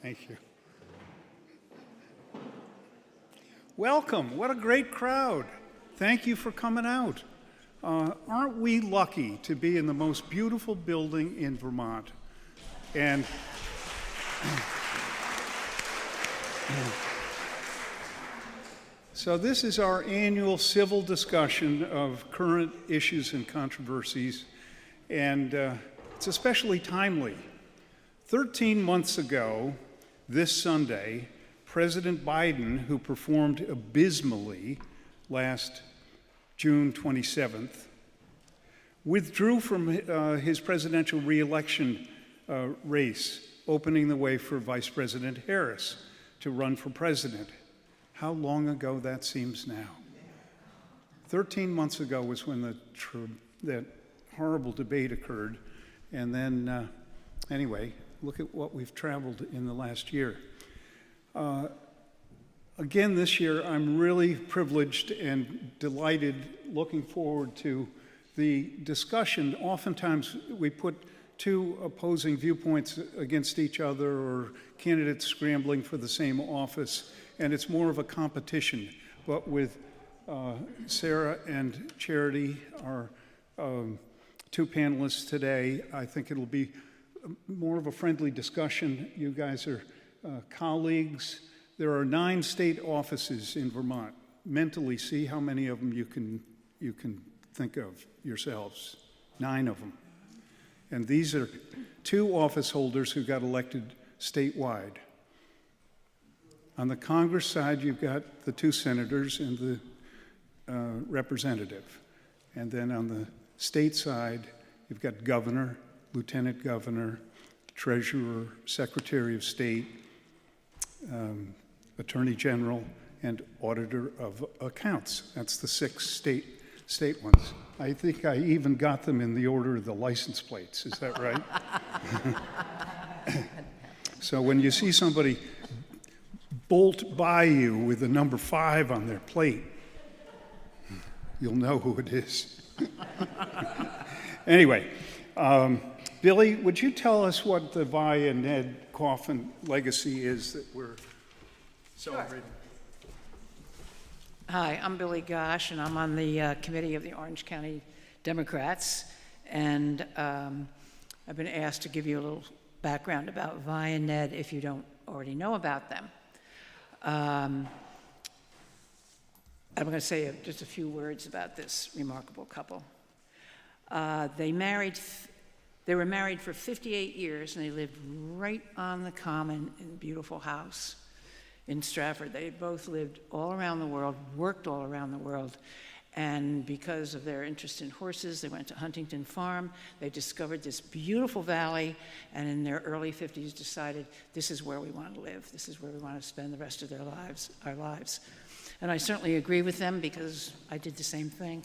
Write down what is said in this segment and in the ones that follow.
Thank you. Welcome. What a great crowd. Thank you for coming out. Aren't we lucky to be in the most beautiful building in Vermont? And so this is our annual civil discussion of current issues and controversies, and it's especially timely. 13 months ago, this Sunday, President Biden, who performed abysmally last June 27th, withdrew from his presidential re-election race, opening the way for Vice President Harris to run for president. How long ago that seems now. 13 months ago was when that horrible debate occurred, and then, anyway, look at what we've traveled in the last year. Again, this year, I'm really privileged and delighted, looking forward to the discussion. Oftentimes, we put two opposing viewpoints against each other or candidates scrambling for the same office, and it's more of a competition. But with Sarah and Charity, our two panelists today, I think it'll be more of a friendly discussion. You guys are colleagues. There are 9 state offices in Vermont. Mentally, see how many of them you can think of yourselves. 9 of them. And these are 2 office holders who got elected statewide. On the Congress side, you've got the 2 senators and the representative. And then on the state side, you've got governor, lieutenant governor, treasurer, secretary of state, attorney general, and auditor of accounts. That's the 6 state ones. I think I even got them in the order of the license plates. Is that right? So when you see somebody bolt by you with the number 5 on their plate, you'll know who it is. Anyway, Billy, would you tell us what the Vi and Ned Coffin legacy is that we're celebrating? Sure. Hi, I'm Billy Gosh, and I'm on the committee of the Orange County Democrats, and I've been asked to give you a little background about Vi and Ned if you don't already know about them. I'm going to say just a few words about this remarkable couple. They were married for 58 years, and they lived right on the common in a beautiful house in Strafford. They both lived all around the world, worked all around the world, and because of their interest in horses, they went to Huntington Farm. They discovered this beautiful valley, and in their early 50s decided, this is where we want to live. This is where we want to spend the rest of our lives. And I certainly agree with them because I did the same thing.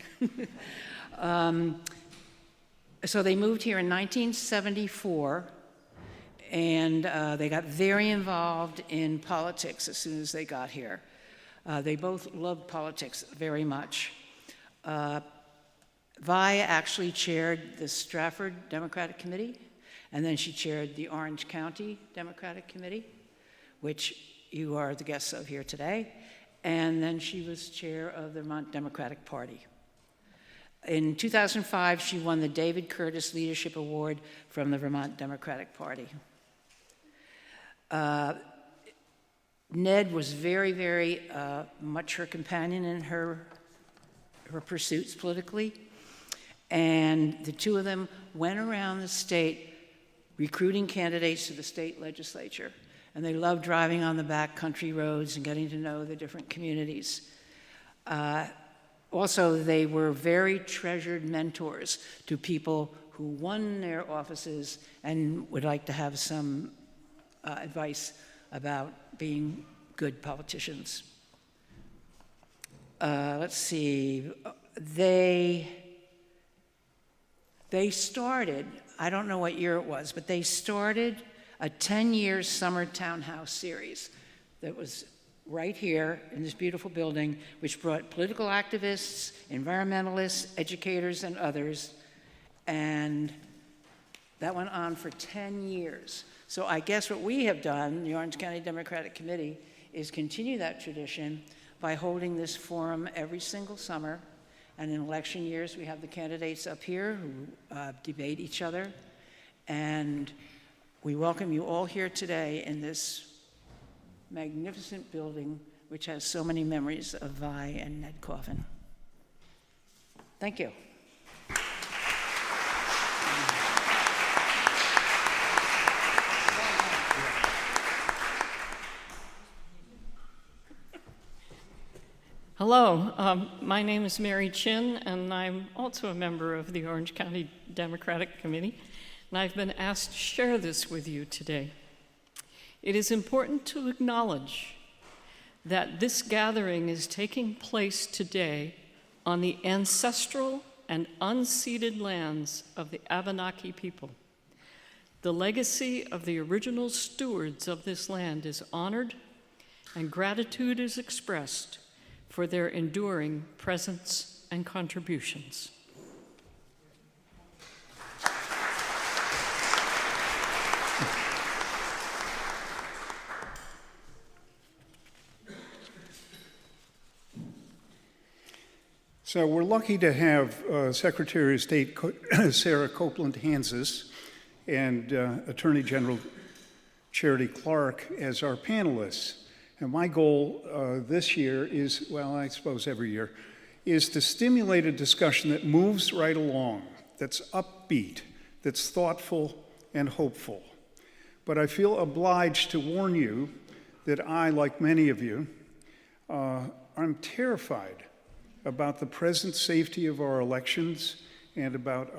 So they moved here in 1974, and they got very involved in politics as soon as they got here. They both loved politics very much. Vi actually chaired the Strafford Democratic Committee, and then she chaired the Orange County Democratic Committee, which you are the guests of here today, and then she was chair of the Vermont Democratic Party. In 2005, she won the David Curtis Leadership Award from the Vermont Democratic Party. Ned was very, very much her companion in her pursuits politically, and the 2 of them went around the state recruiting candidates to the state legislature, and they loved driving on the back country roads and getting to know the different communities. Also, they were very treasured mentors to people who won their offices and would like to have some advice about being good politicians. Let's see. They started, I don't know what year it was, but they started a 10-year summer townhouse series that was right here in this beautiful building, which brought political activists, environmentalists, educators, and others. And That went on for 10 years. So I guess what we have done, the Orange County Democratic Committee, is continue that tradition by holding this forum every single summer. And in election years, we have the candidates up here who debate each other. And we welcome you all here today in this magnificent building, which has so many memories of Vi and Ned Coffin. Thank you. Hello, my name is Mary Chin, and I'm also a member of the Orange County Democratic Committee, and I've been asked to share this with you today. It is important to acknowledge that this gathering is taking place today on the ancestral and unceded lands of the Abenaki people. The legacy of the original stewards of this land is honored, and gratitude is expressed for their enduring presence and contributions. So we're lucky to have Secretary of State Sarah Copeland Hanzas and Attorney General Charity Clark as our panelists. And my goal this year is, well, I suppose every year, is to stimulate a discussion that moves right along, that's upbeat, that's thoughtful and hopeful. But I feel obliged to warn you that I, like many of you, I'm terrified about the present safety of our elections and about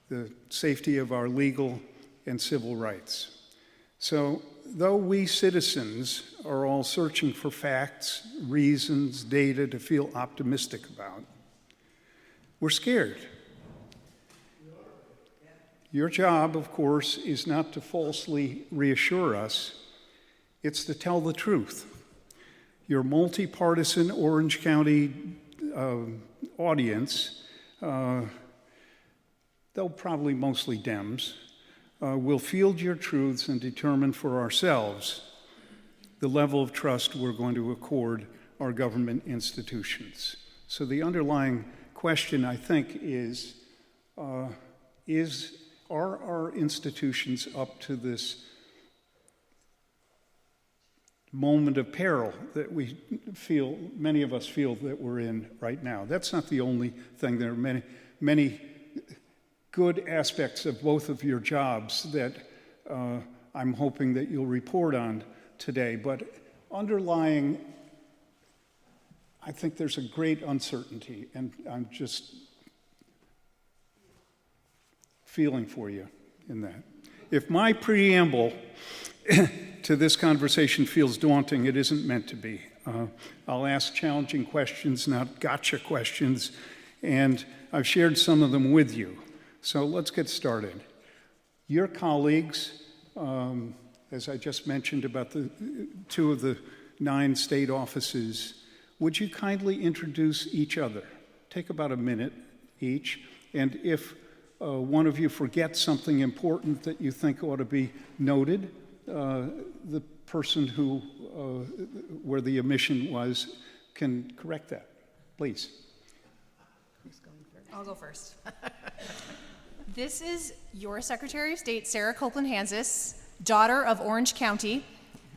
the safety of our legal and civil rights. So, though we citizens are all searching for facts, reasons, data to feel optimistic about, we're scared. Your job, of course, is not to falsely reassure us, it's to tell the truth. Your multi-partisan Orange County audience, though probably mostly Dems, will field your truths and determine for ourselves the level of trust we're going to accord our government institutions. So the underlying question, I think, is are our institutions up to this moment of peril that we feel, many of us feel that we're in right now? That's not the only thing. There are many good aspects of both of your jobs that I'm hoping that you'll report on today. But underlying, I think there's a great uncertainty, and I'm just feeling for you in that. If my preamble to this conversation feels daunting, it isn't meant to be. I'll ask challenging questions, not gotcha questions, and I've shared some of them with you. So let's get started. Your colleagues, as I just mentioned about the two of the 9 state offices, would you kindly introduce each other? Take about a minute each, and if one of you forgets something important that you think ought to be noted, the person who, where the omission was, can correct that. Please. Who's going first? I'll go first. This is your Secretary of State, Sarah Copeland Hanzas, daughter of Orange County,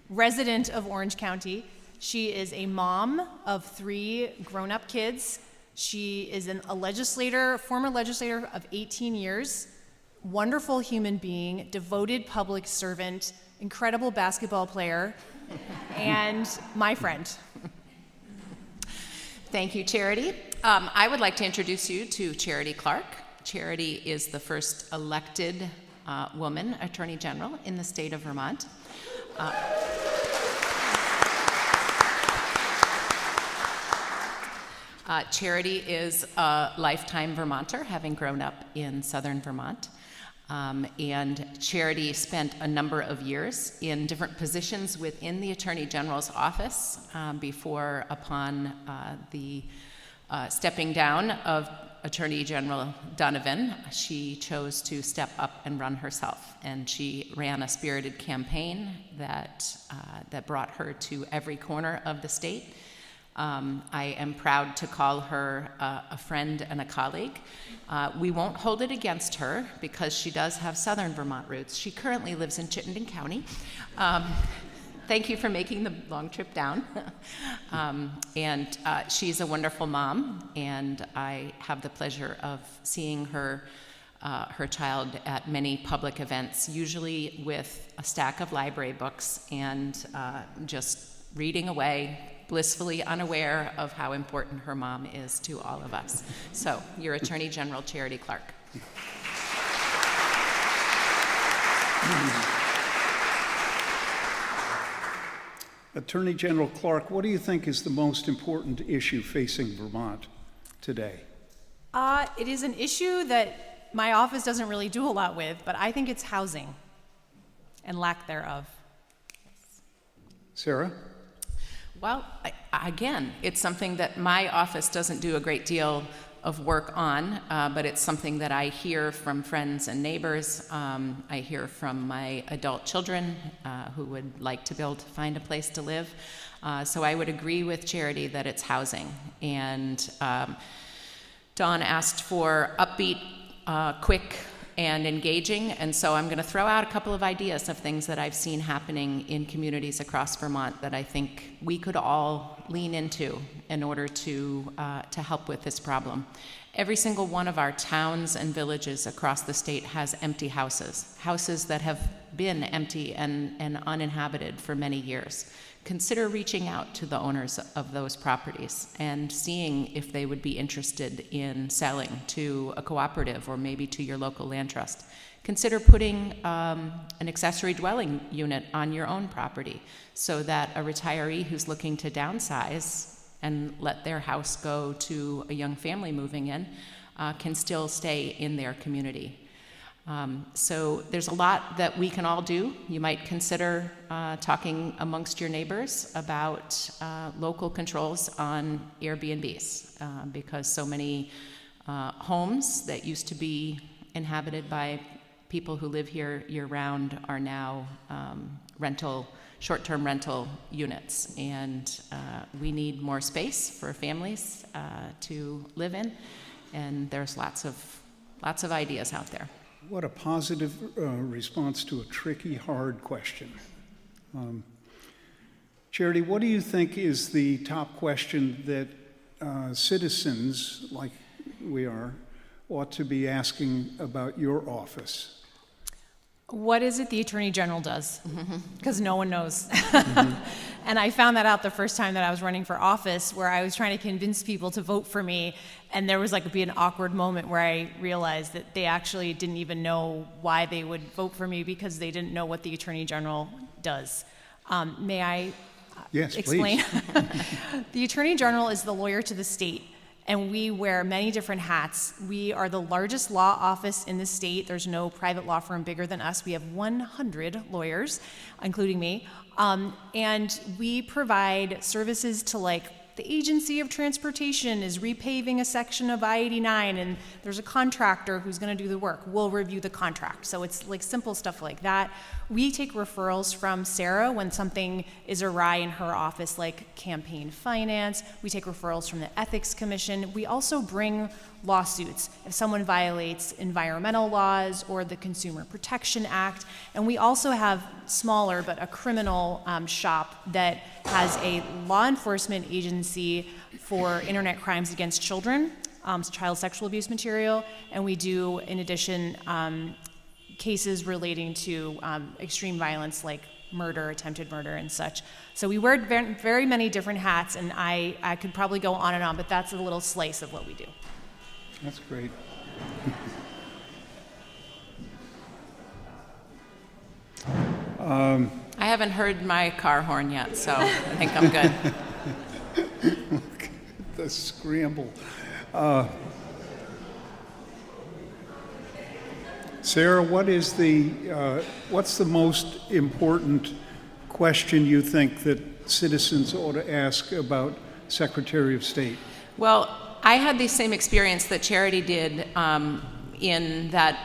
resident of Orange County. She is a mom of 3 grown-up kids. She is a legislator, former legislator of 18 years, wonderful human being, devoted public servant, incredible basketball player, and my friend. Thank you, Charity. I would like to introduce you to Charity Clark. Charity is the first elected woman Attorney General in the state of Vermont. Charity is a lifetime Vermonter, having grown up in southern Vermont. And Charity spent a number of years in different positions within the Attorney General's office before, upon the stepping down of Attorney General Donovan, she chose to step up and run herself. And she ran a spirited campaign that brought her to every corner of the state. I am proud to call her a friend and a colleague. We won't hold it against her because she does have southern Vermont roots. She currently lives in Chittenden County. Thank you for making the long trip down. And she's a wonderful mom, and I have the pleasure of seeing her child at many public events, usually with a stack of library books and just reading away, blissfully unaware of how important her mom is to all of us. So, your Attorney General, Charity Clark. Attorney General Clark, what do you think is the most important issue facing Vermont today? It is an issue that my office doesn't really do a lot with, but I think it's housing and lack thereof. Sarah? Well, again, it's something that my office doesn't do a great deal of work on, but it's something that I hear from friends and neighbors. I hear from my adult children who would like to find a place to live. So I would agree with Charity that it's housing. And Dawn asked for upbeat, quick, and engaging, and so I'm going to throw out a couple of ideas of things that I've seen happening in communities across Vermont that I think we could all lean into in order to help with this problem. Every single one of our towns and villages across the state has empty houses that have been empty and uninhabited for many years. Consider reaching out to the owners of those properties and seeing if they would be interested in selling to a cooperative or maybe to your local land trust. Consider putting an accessory dwelling unit on your own property so that a retiree who's looking to downsize and let their house go to a young family moving in can still stay in their community. So there's a lot that we can all do. You might consider talking amongst your neighbors about local controls on Airbnbs because so many homes that used to be inhabited by people who live here year-round are now short-term rental units, and we need more space for families to live in, and there's lots of ideas out there. What a positive response to a tricky, hard question. Charity, what do you think is the top question that citizens, like we are, ought to be asking about your office? What is it the Attorney General does? Because no one knows. And I found that out the first time that I was running for office, where I was trying to convince people to vote for me, and there was an awkward moment where I realized that they actually didn't even know why they would vote for me because they didn't know what the Attorney General does. May I explain? Please. The Attorney General is the lawyer to the state, and we wear many different hats. We are the largest law office in the state. There's no private law firm bigger than us. We have 100 lawyers, including me. And we provide services to the Agency of Transportation is repaving a section of I-89, and there's a contractor who's going to do the work. We'll review the contract. So it's simple stuff like that. We take referrals from Sarah when something is awry in her office, like campaign finance. We take referrals from the Ethics Commission. We also bring lawsuits if someone violates environmental laws or the Consumer Protection Act. And we also have smaller, but a criminal shop that has a law enforcement agency for internet crimes against children, child sexual abuse material, and we do, in addition, cases relating to extreme violence like murder, attempted murder, and such. So we wear very many different hats, and I could probably go on and on, but that's a little slice of what we do. That's great. I haven't heard my car horn yet, so I think I'm good. The scramble. Sarah, what's the most important question you think that citizens ought to ask about Secretary of State? Well, I had the same experience that Charity did, in that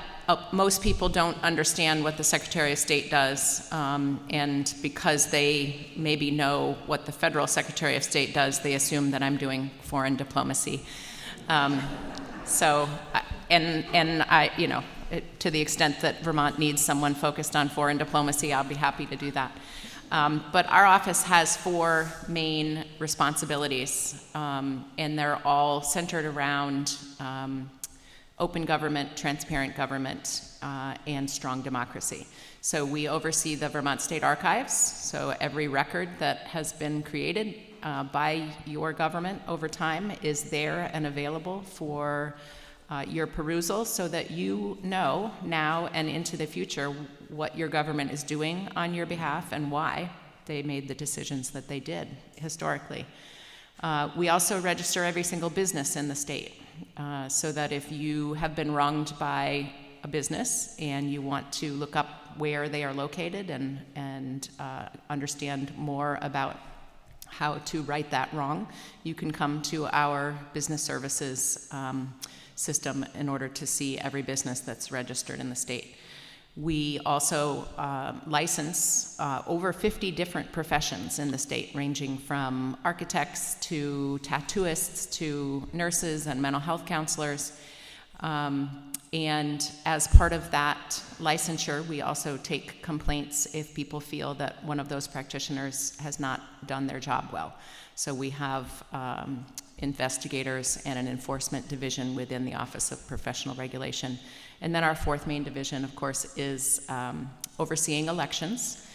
most people don't understand what the Secretary of State does, and because they maybe know what the federal Secretary of State does, they assume that I'm doing foreign diplomacy. So, I, you know, to the extent that Vermont needs someone focused on foreign diplomacy, I'll be happy to do that. But our office has 4 main responsibilities, and they're all centered around open government, transparent government, and strong democracy. So we oversee the Vermont State Archives, so every record that has been created by your government over time is there and available for your perusal, so that you know now and into the future what your government is doing on your behalf and why they made the decisions that they did historically. We also register every single business in the state, so that if you have been wronged by a business and you want to look up where they are located and understand more about how to right that wrong, you can come to our business services system in order to see every business that's registered in the state. We also license over 50 different professions in the state, ranging from architects to tattooists to nurses and mental health counselors. And as part of that licensure, we also take complaints if people feel that one of those practitioners has not done their job well. So we have investigators and an enforcement division within the Office of Professional Regulation. And then our 4th main division, of course, is overseeing elections.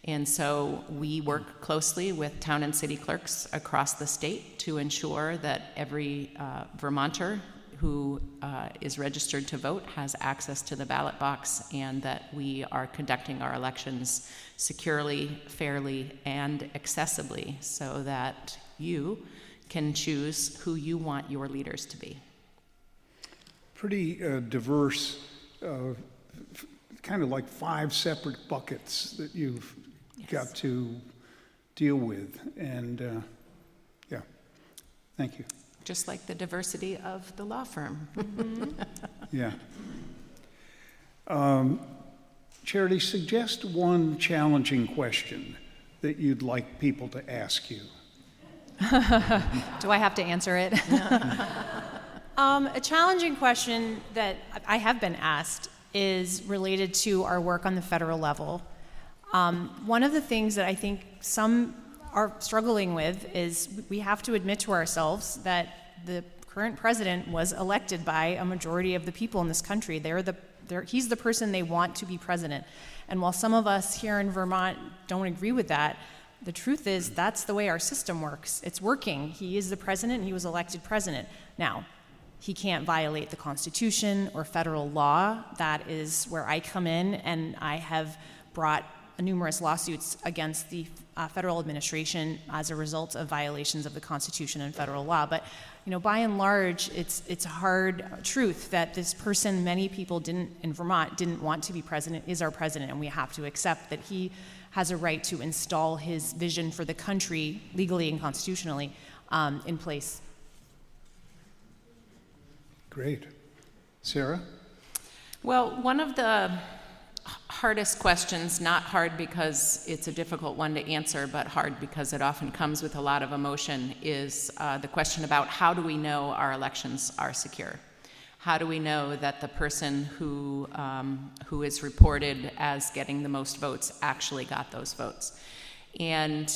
And so we work closely with town and city clerks across the state to ensure that every Vermonter who is registered to vote has access to the ballot box, and that we are conducting our elections securely, fairly, and accessibly, so that you can choose who you want your leaders to be. Pretty diverse, kind of like 5 separate buckets that you've got to deal with. And yeah, thank you. Just like the diversity of the law firm. Yeah. Charity, suggest one challenging question that you'd like people to ask you. Do I have to answer it? A challenging question that I have been asked is related to our work on the federal level. One of the things that I think some are struggling with is we have to admit to ourselves that the current president was elected by a majority of the people in this country. He's the person they want to be president. And while some of us here in Vermont don't agree with that, the truth is that's the way our system works. It's working. He is the president. He was elected president. Now, he can't violate the Constitution or federal law. That is where I come in, and I have brought numerous lawsuits against the federal administration as a result of violations of the Constitution and federal law. But by and large, it's a hard truth that this person many people in Vermont didn't want to be president is our president, and we have to accept that he has a right to install his vision for the country legally and constitutionally in place. Great. Sarah? Well, one of the hardest questions, not hard because it's a difficult one to answer, but hard because it often comes with a lot of emotion, is the question about how do we know our elections are secure? How do we know that the person who is reported as getting the most votes actually got those votes? And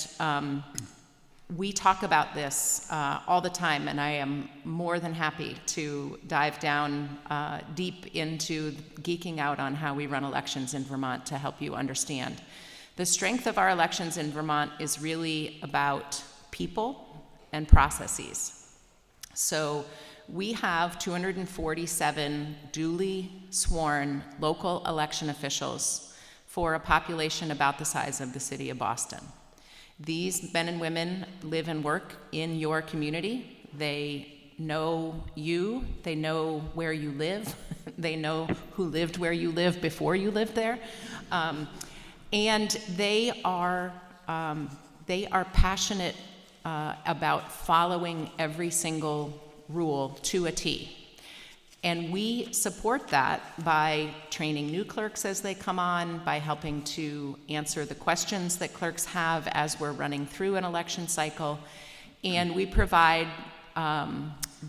we talk about this all the time, and I am more than happy to dive down deep into geeking out on how we run elections in Vermont to help you understand. The strength of our elections in Vermont is really about people and processes. So we have 247 duly sworn local election officials for a population about the size of the city of Boston. These men and women live and work in your community. They know you, they know where you live, they know who lived where you live before you lived there, and they are passionate about following every single rule to a T. And we support that by training new clerks as they come on, by helping to answer the questions that clerks have as we're running through an election cycle. And we provide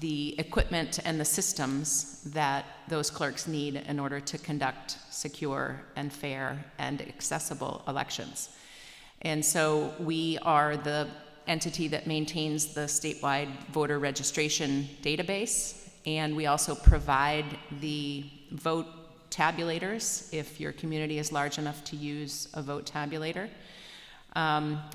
the equipment and the systems that those clerks need in order to conduct secure and fair and accessible elections. And so we are the entity that maintains the statewide voter registration database. And we also provide the vote tabulators if your community is large enough to use a vote tabulator.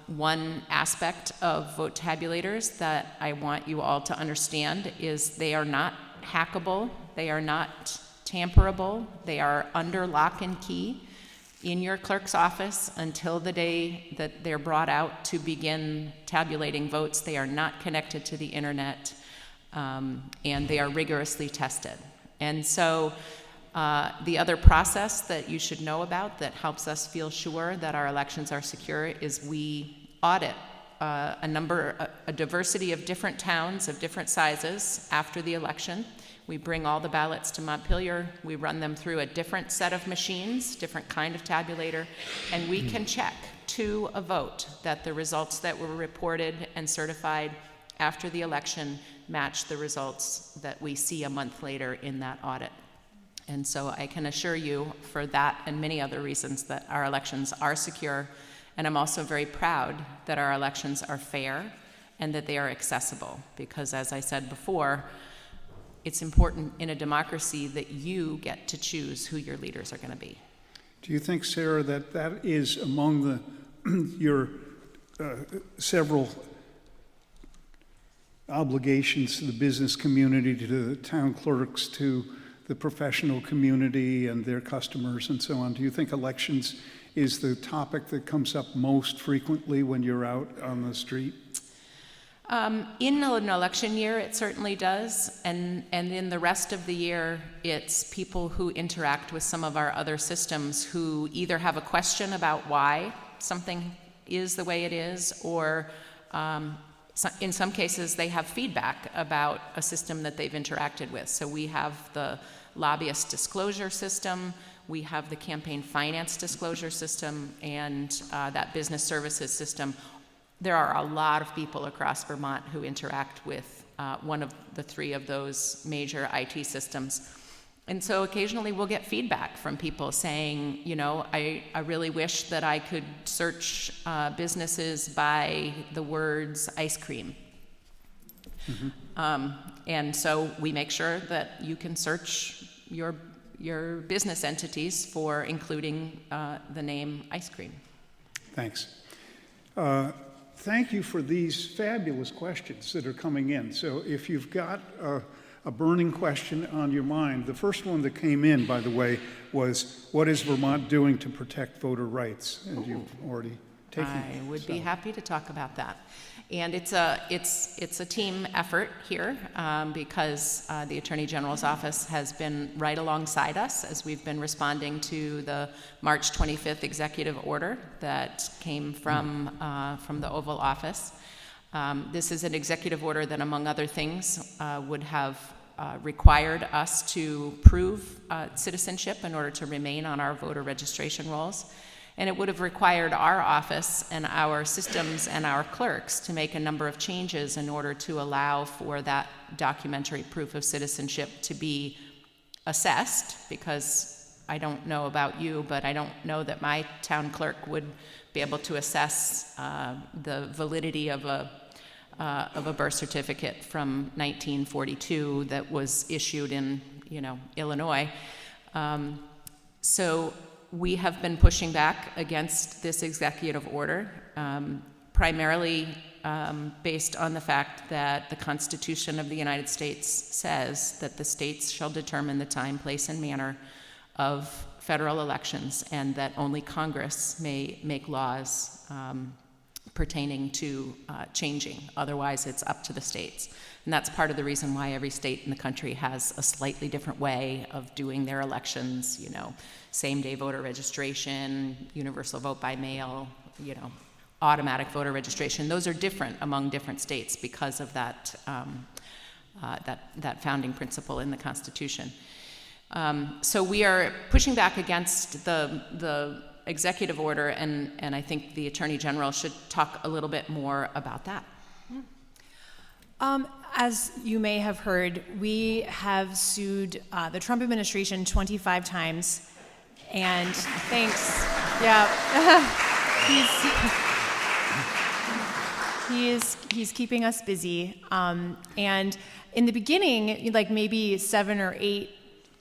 One aspect of vote tabulators that I want you all to understand is they are not hackable, they are not tamperable, they are under lock and key in your clerk's office until the day that they're brought out to begin tabulating votes. They are not connected to the internet. And they are rigorously tested. And so the other process that you should know about that helps us feel sure that our elections are secure is we audit a diversity of different towns of different sizes after the election. We bring all the ballots to Montpelier, we run them through a different set of machines, different kind of tabulator, and we can check to a vote that the results that were reported and certified after the election match the results that we see a month later in that audit. And so I can assure you for that and many other reasons that our elections are secure, and I'm also very proud that our elections are fair and that they are accessible, because as I said before, it's important in a democracy that you get to choose who your leaders are going to be. Do you think, Sarah, that that is among your several obligations to the business community, to the town clerks, to the professional community and their customers and so on? Do you think elections is the topic that comes up most frequently when you're out on the street? In an election year, it certainly does, and in the rest of the year, it's people who interact with some of our other systems who either have a question about why something is the way it is, or in some cases, they have feedback about a system that they've interacted with. So we have the lobbyist disclosure system, we have the campaign finance disclosure system, and that business services system. There are a lot of people across Vermont who interact with one of the three of those major IT systems. And so occasionally we'll get feedback from people saying, you know, I really wish that I could search businesses by the words ice cream. Mm-hmm. And so we make sure that you can search your business entities for including the name ice cream. Thanks. Thank you for these fabulous questions that are coming in. So if you've got a burning question on your mind, the first one that came in, by the way, was, what is Vermont doing to protect voter rights? And you've already taken it. I would be happy to talk about that. And it's a team effort here because the Attorney General's office has been right alongside us as we've been responding to the March 25th executive order that came from the Oval Office. This is an executive order that, among other things, would have required us to prove citizenship in order to remain on our voter registration rolls. And it would have required our office and our systems and our clerks to make a number of changes in order to allow for that documentary proof of citizenship to be assessed, because I don't know about you, but I don't know that my town clerk would be able to assess the validity of a birth certificate from 1942 that was issued in, Illinois. So we have been pushing back against this executive order, primarily based on the fact that the Constitution of the United States says that the states shall determine the time, place, and manner of federal elections, and that only Congress may make laws pertaining to changing. Otherwise, it's up to the states. And that's part of the reason why every state in the country has a slightly different way of doing their elections, same-day voter registration, universal vote by mail, automatic voter registration. Those are different among different states because of that that founding principle in the Constitution. So we are pushing back against the executive order, and I think the Attorney General should talk a little bit more about that. As you may have heard, we have sued the Trump administration 25 times, and thanks, yeah, he's keeping us busy. And in the beginning, like maybe 7 or 8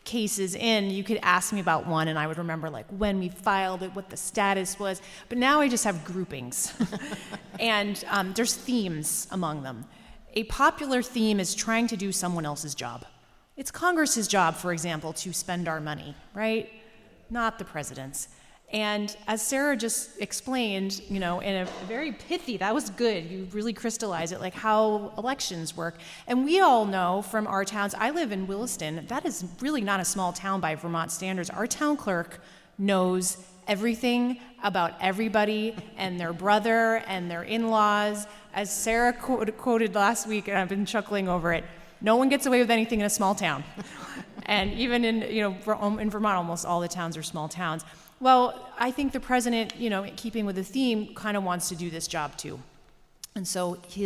cases in, you could ask me about one, and I would remember like when we filed it, what the status was. But now I just have groupings, and there's themes among them. A popular theme is trying to do someone else's job. It's Congress's job, for example, to spend our money, right? Not the president's. And as Sarah just explained, you know, in a very pithy, that was good, you really crystallized it, like how elections work. And we all know from our towns, I live in Williston, that is really not a small town by Vermont standards. Our town clerk knows everything about everybody and their brother and their in-laws. As Sarah quoted last week, and I've been chuckling over it, no one gets away with anything in a small town. And even in, you know, in Vermont, almost all the towns are small towns. Well, I think the president, you know, keeping with the theme, kind of wants to do this job too. And so he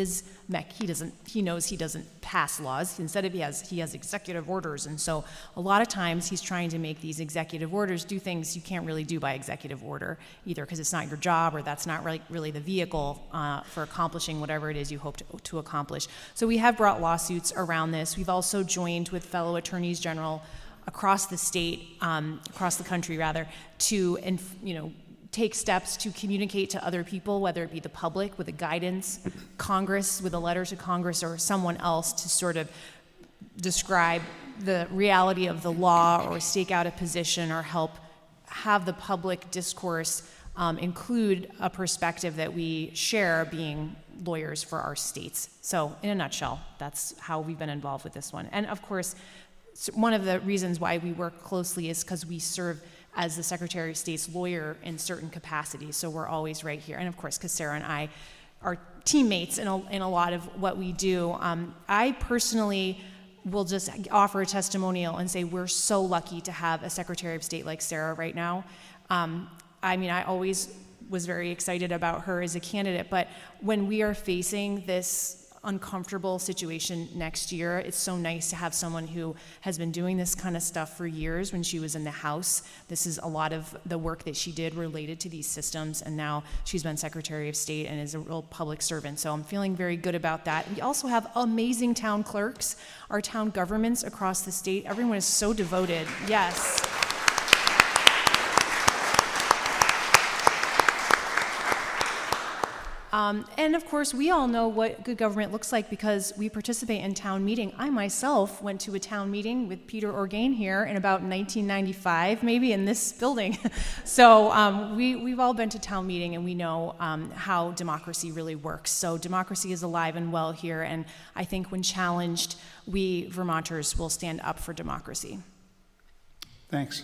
knows he doesn't pass laws. Instead he has executive orders. And so a lot of times he's trying to make these executive orders do things you can't really do by executive order, either because it's not your job or that's not really the vehicle for accomplishing whatever it is you hope to accomplish. So we have brought lawsuits around this. We've also joined with fellow attorneys general across the state, across the country rather, to, you know, take steps to communicate to other people, whether it be the public with a guidance, Congress with a letter to Congress, or someone else to sort of describe the reality of the law or stake out a position or help have the public discourse include a perspective that we share being lawyers for our states. So in a nutshell, that's how we've been involved with this one. And of course, one of the reasons why we work closely is because we serve as the Secretary of State's lawyer in certain capacities, so we're always right here. And of course, because Sarah and I are teammates in a lot of what we do. I personally will just offer a testimonial and say we're so lucky to have a Secretary of State like Sarah right now. I mean, I always was very excited about her as a candidate, but when we are facing this uncomfortable situation next year, it's so nice to have someone who has been doing this kind of stuff for years. When she was in the House, this is a lot of the work that she did related to these systems, and now she's been Secretary of State and is a real public servant, so I'm feeling very good about that. We also have amazing town clerks, our town governments across the state. Everyone is so devoted. Yes. And of course, we all know what good government looks like because we participate in town meeting. I myself went to a town meeting with Peter Orgain here in about 1995, maybe in this building. So we've all been to town meeting and we know how democracy really works. So democracy is alive and well here, and I think when challenged, we Vermonters will stand up for democracy. Thanks.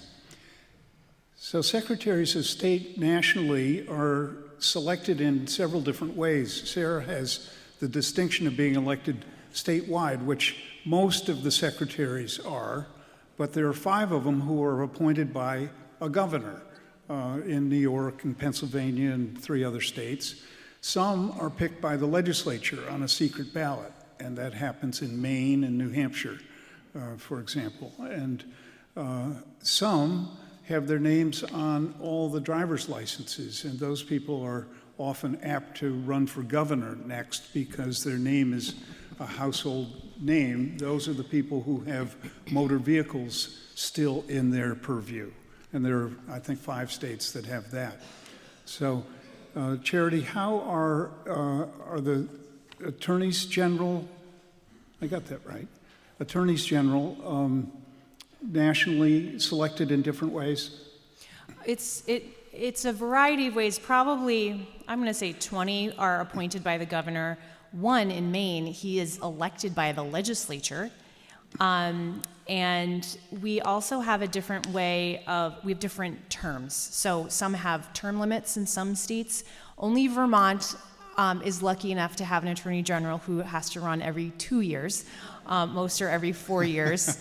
So secretaries of state nationally are selected in several different ways. Sarah has the distinction of being elected statewide, which most of the secretaries are, but there are 5 of them who are appointed by a governor in New York and Pennsylvania and 3 other states. Some are picked by the legislature on a secret ballot, and that happens in Maine and New Hampshire, for example. And some have their names on all the driver's licenses, and those people are often apt to run for governor next because their name is a household name. Those are the people who have motor vehicles still in their purview, and there are, I think, 5 states that have that. So, Charity, how are the attorneys general, I got that right, attorneys general nationally selected in different ways? It's a variety of ways. Probably, I'm going to say 20 are appointed by the governor. 1 in Maine, he is elected by the legislature. And we also have a different way we have different terms. So some have term limits in some states. Only Vermont is lucky enough to have an attorney general who has to run every 2 years. Most are every 4 years.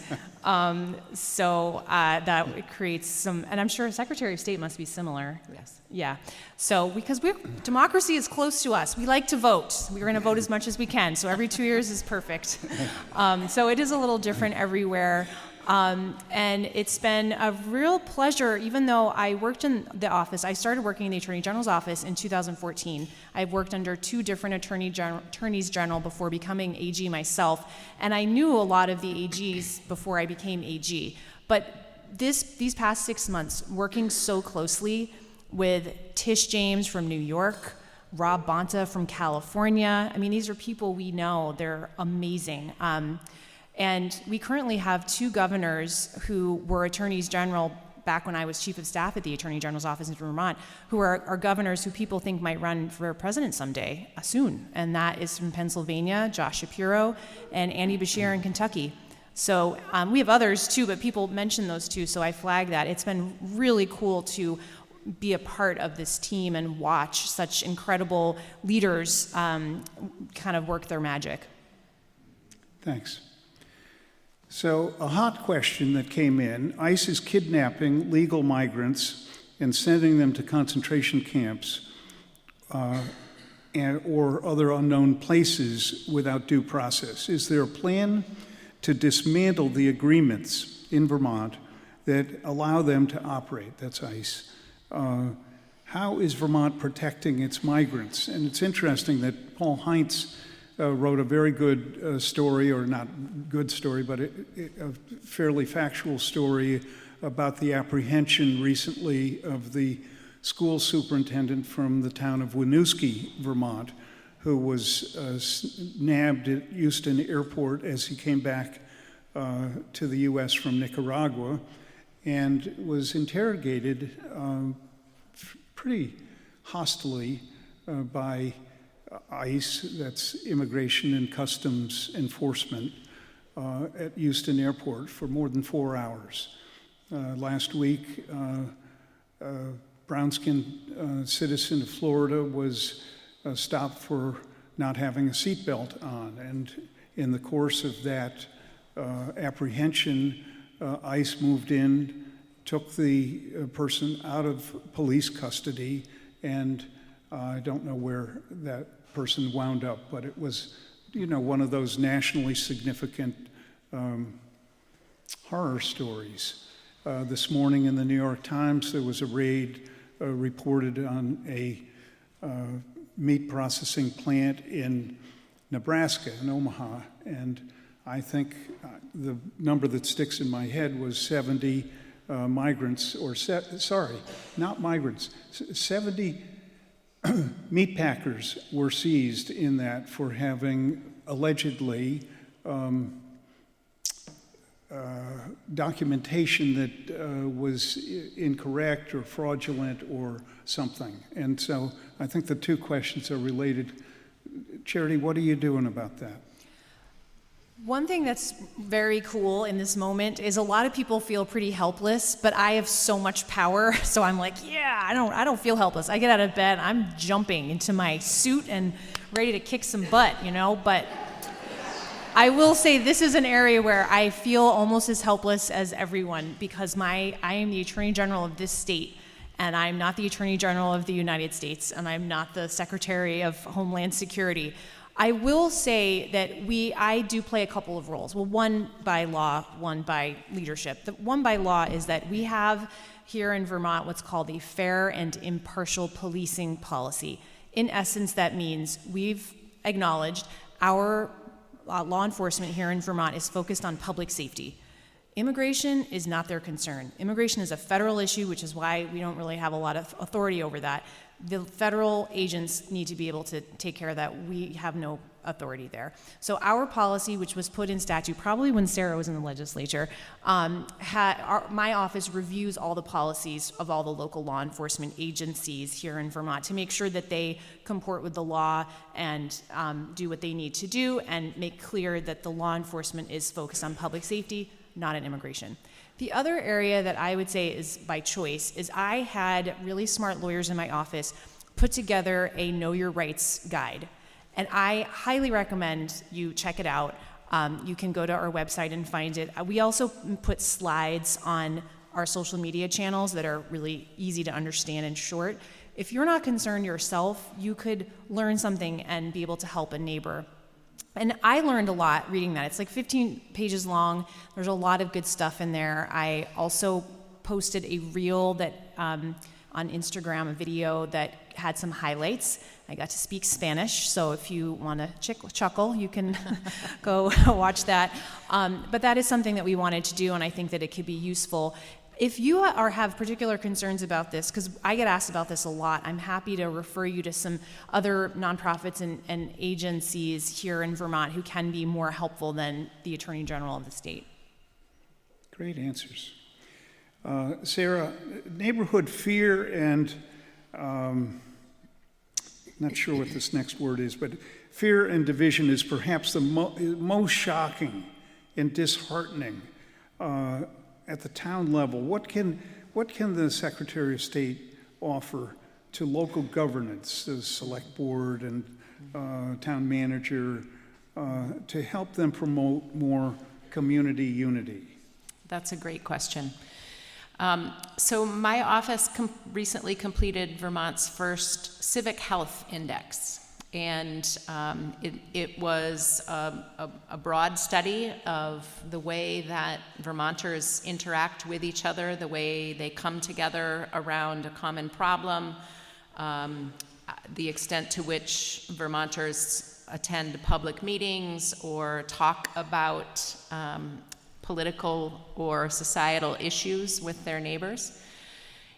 So that creates some, and I'm sure Secretary of State must be similar. Yes. Yeah. So because democracy is close to us. We like to vote. We're going to vote as much as we can. So every 2 years is perfect. So it is a little different everywhere. And it's been a real pleasure, even though I worked in the office. I started working in the Attorney General's office in 2014. I've worked under 2 different attorneys general before becoming AG myself, and I knew a lot of the AGs before I became AG. But these past 6 months, working so closely with Tish James from New York, Rob Bonta from California, I mean, these are people we know. They're amazing. And we currently have 2 governors who were attorneys general back when I was chief of staff at the Attorney General's office in Vermont, who are governors who people think might run for president someday, soon. And that is from Pennsylvania, Josh Shapiro, and Andy Beshear in Kentucky. So we have others too, but people mention those 2, so I flag that. It's been really cool to be a part of this team and watch such incredible leaders kind of work their magic. Thanks. So a hot question that came in: ICE is kidnapping legal migrants and sending them to concentration camps or other unknown places without due process. Is there a plan to dismantle the agreements in Vermont that allow them to operate? That's ICE. How is Vermont protecting its migrants? And it's interesting that Paul Heinz wrote a very good story, or not good story, but a fairly factual story about the apprehension recently of the school superintendent from the town of Winooski, Vermont, who was nabbed at Houston Airport as he came back to the U.S. from Nicaragua, and was interrogated pretty hostily by ICE, that's Immigration and Customs Enforcement, at Houston Airport for more than 4 hours. Last week, a brown-skinned citizen of Florida was stopped for not having a seatbelt on, and in the course of that apprehension, ICE moved in, took the person out of police custody, and I don't know where that person wound up, but it was, one of those nationally significant horror stories. This morning in the New York Times, there was a raid reported on a meat processing plant in Nebraska, in Omaha, and I think the number that sticks in my head was 70 migrants, or not migrants, 70 meat packers were seized in that for having allegedly documentation that was incorrect or fraudulent or something. And so I think the 2 questions are related. Charity, what are you doing about that? One thing that's very cool in this moment is a lot of people feel pretty helpless, but I have so much power, so I'm like, yeah, I don't feel helpless. I get out of bed, I'm jumping into my suit and ready to kick some butt, but I will say this is an area where I feel almost as helpless as everyone, because I am the Attorney General of this state, and I'm not the Attorney General of the United States, and I'm not the Secretary of Homeland Security. I will say that I do play a couple of roles. Well, one by law, one by leadership. The one by law is that we have here in Vermont what's called a fair and impartial policing policy. In essence, that means we've acknowledged our law enforcement here in Vermont is focused on public safety. Immigration is not their concern. Immigration is a federal issue, which is why we don't really have a lot of authority over that. The federal agents need to be able to take care of that. We have no authority there. So our policy, which was put in statute probably when Sarah was in the legislature, my office reviews all the policies of all the local law enforcement agencies here in Vermont to make sure that they comport with the law and do what they need to do and make clear that the law enforcement is focused on public safety, not on immigration. The other area that I would say is by choice is I had really smart lawyers in my office put together a Know Your Rights guide. And I highly recommend you check it out. You can go to our website and find it. We also put slides on our social media channels that are really easy to understand and short. If you're not concerned yourself, you could learn something and be able to help a neighbor. And I learned a lot reading that. It's like 15 pages long. There's a lot of good stuff in there. I also posted a reel that on Instagram, a video that had some highlights. I got to speak Spanish, so if you want to chuckle, you can go watch that. But that is something that we wanted to do, and I think that it could be useful. If you have particular concerns about this, because I get asked about this a lot, I'm happy to refer you to some other nonprofits and agencies here in Vermont who can be more helpful than the Attorney General of the state. Great answers. Sarah, neighborhood fear and, not sure what this next word is, but fear and division is perhaps the most shocking and disheartening at the town level. What can the Secretary of State offer to local governance, the select board and town manager, to help them promote more community unity? That's a great question. So my office recently completed Vermont's first civic health index. And it was a broad study of the way that Vermonters interact with each other, the way they come together around a common problem, the extent to which Vermonters attend public meetings or talk about political or societal issues with their neighbors.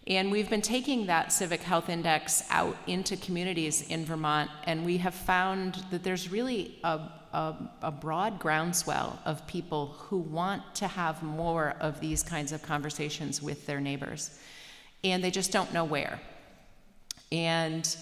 And we've been taking that Civic Health Index out into communities in Vermont, and we have found that there's really a broad groundswell of people who want to have more of these kinds of conversations with their neighbors, and they just don't know where. And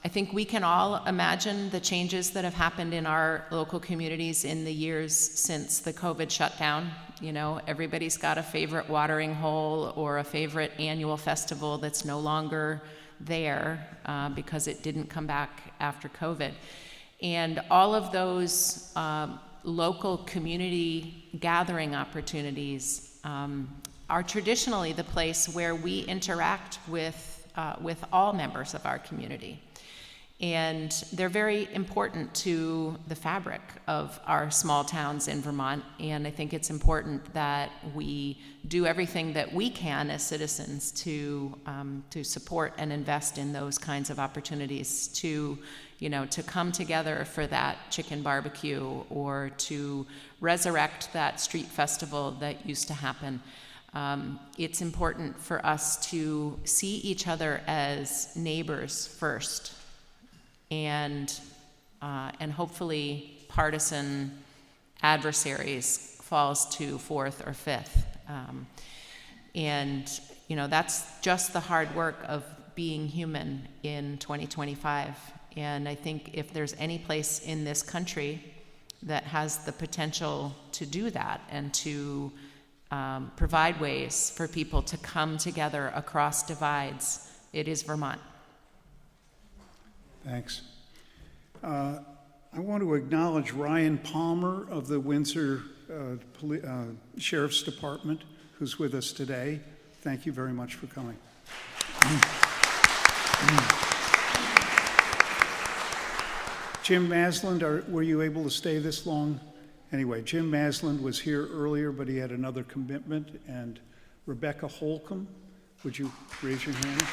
I think we can all imagine the changes that have happened in our local communities in the years since the COVID shutdown. You know, everybody's got a favorite watering hole or a favorite annual festival that's no longer there because it didn't come back after COVID. And all of those local community gathering opportunities are traditionally the place where we interact with all members of our community. And they're very important to the fabric of our small towns in Vermont. And I think it's important that we do everything that we can as citizens to support and invest in those kinds of opportunities to come together for that chicken barbecue or to resurrect that street festival that used to happen. It's important for us to see each other as neighbors first. And hopefully partisan adversaries falls to fourth or fifth. And that's just the hard work of being human in 2025. And I think if there's any place in this country that has the potential to do that and to provide ways for people to come together across divides, it is Vermont. Thanks. I want to acknowledge Ryan Palmer of the Windsor Sheriff's Department, who's with us today. Thank you very much for coming. Jim Masland, were you able to stay this long? Anyway, Jim Masland was here earlier, but he had another commitment. And Rebecca Holcomb, would you raise your hand?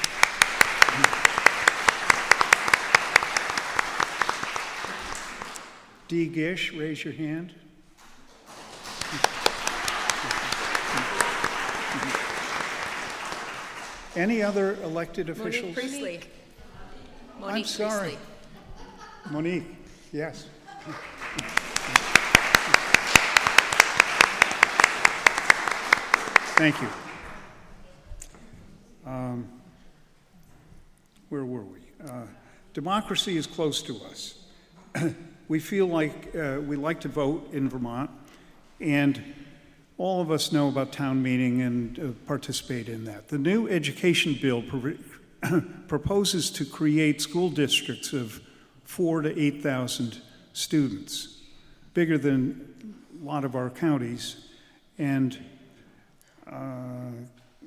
Dee Gish, raise your hand. Any other elected officials? Priestley. I'm sorry. Monique, yes. Thank you. Where were we? Democracy is close to us. We feel like we like to vote in Vermont, and all of us know about town meeting and participate in that. The new education bill proposes to create school districts of 4,000 to 8,000 students, bigger than a lot of our counties. And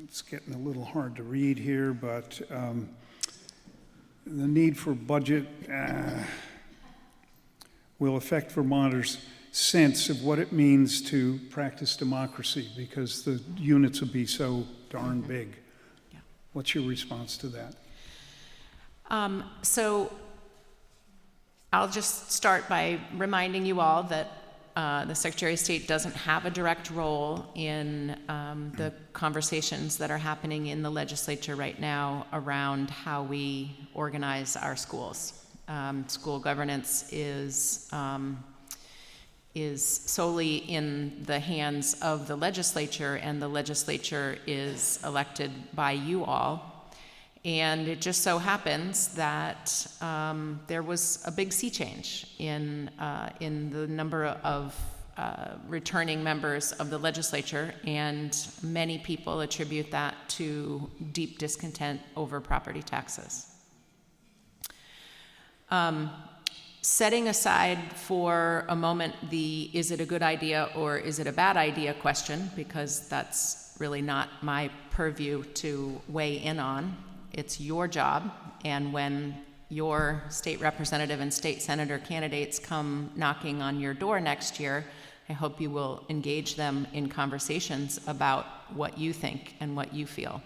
it's getting a little hard to read here, but the need for budget will affect Vermonters' sense of what it means to practice democracy, because the units will be so darn big. Yeah. What's your response to that? So I'll just start by reminding you all that the Secretary of State doesn't have a direct role in the conversations that are happening in the legislature right now around how we organize our schools. School governance is solely in the hands of the legislature, and the legislature is elected by you all. And it just so happens that there was a big sea change in the number of returning members of the legislature, and many people attribute that to deep discontent over property taxes. Setting aside for a moment the is it a good idea or is it a bad idea question, because that's really not my purview to weigh in on. It's your job, and when your state representative and state senator candidates come knocking on your door next year, I hope you will engage them in conversations about what you think and what you feel.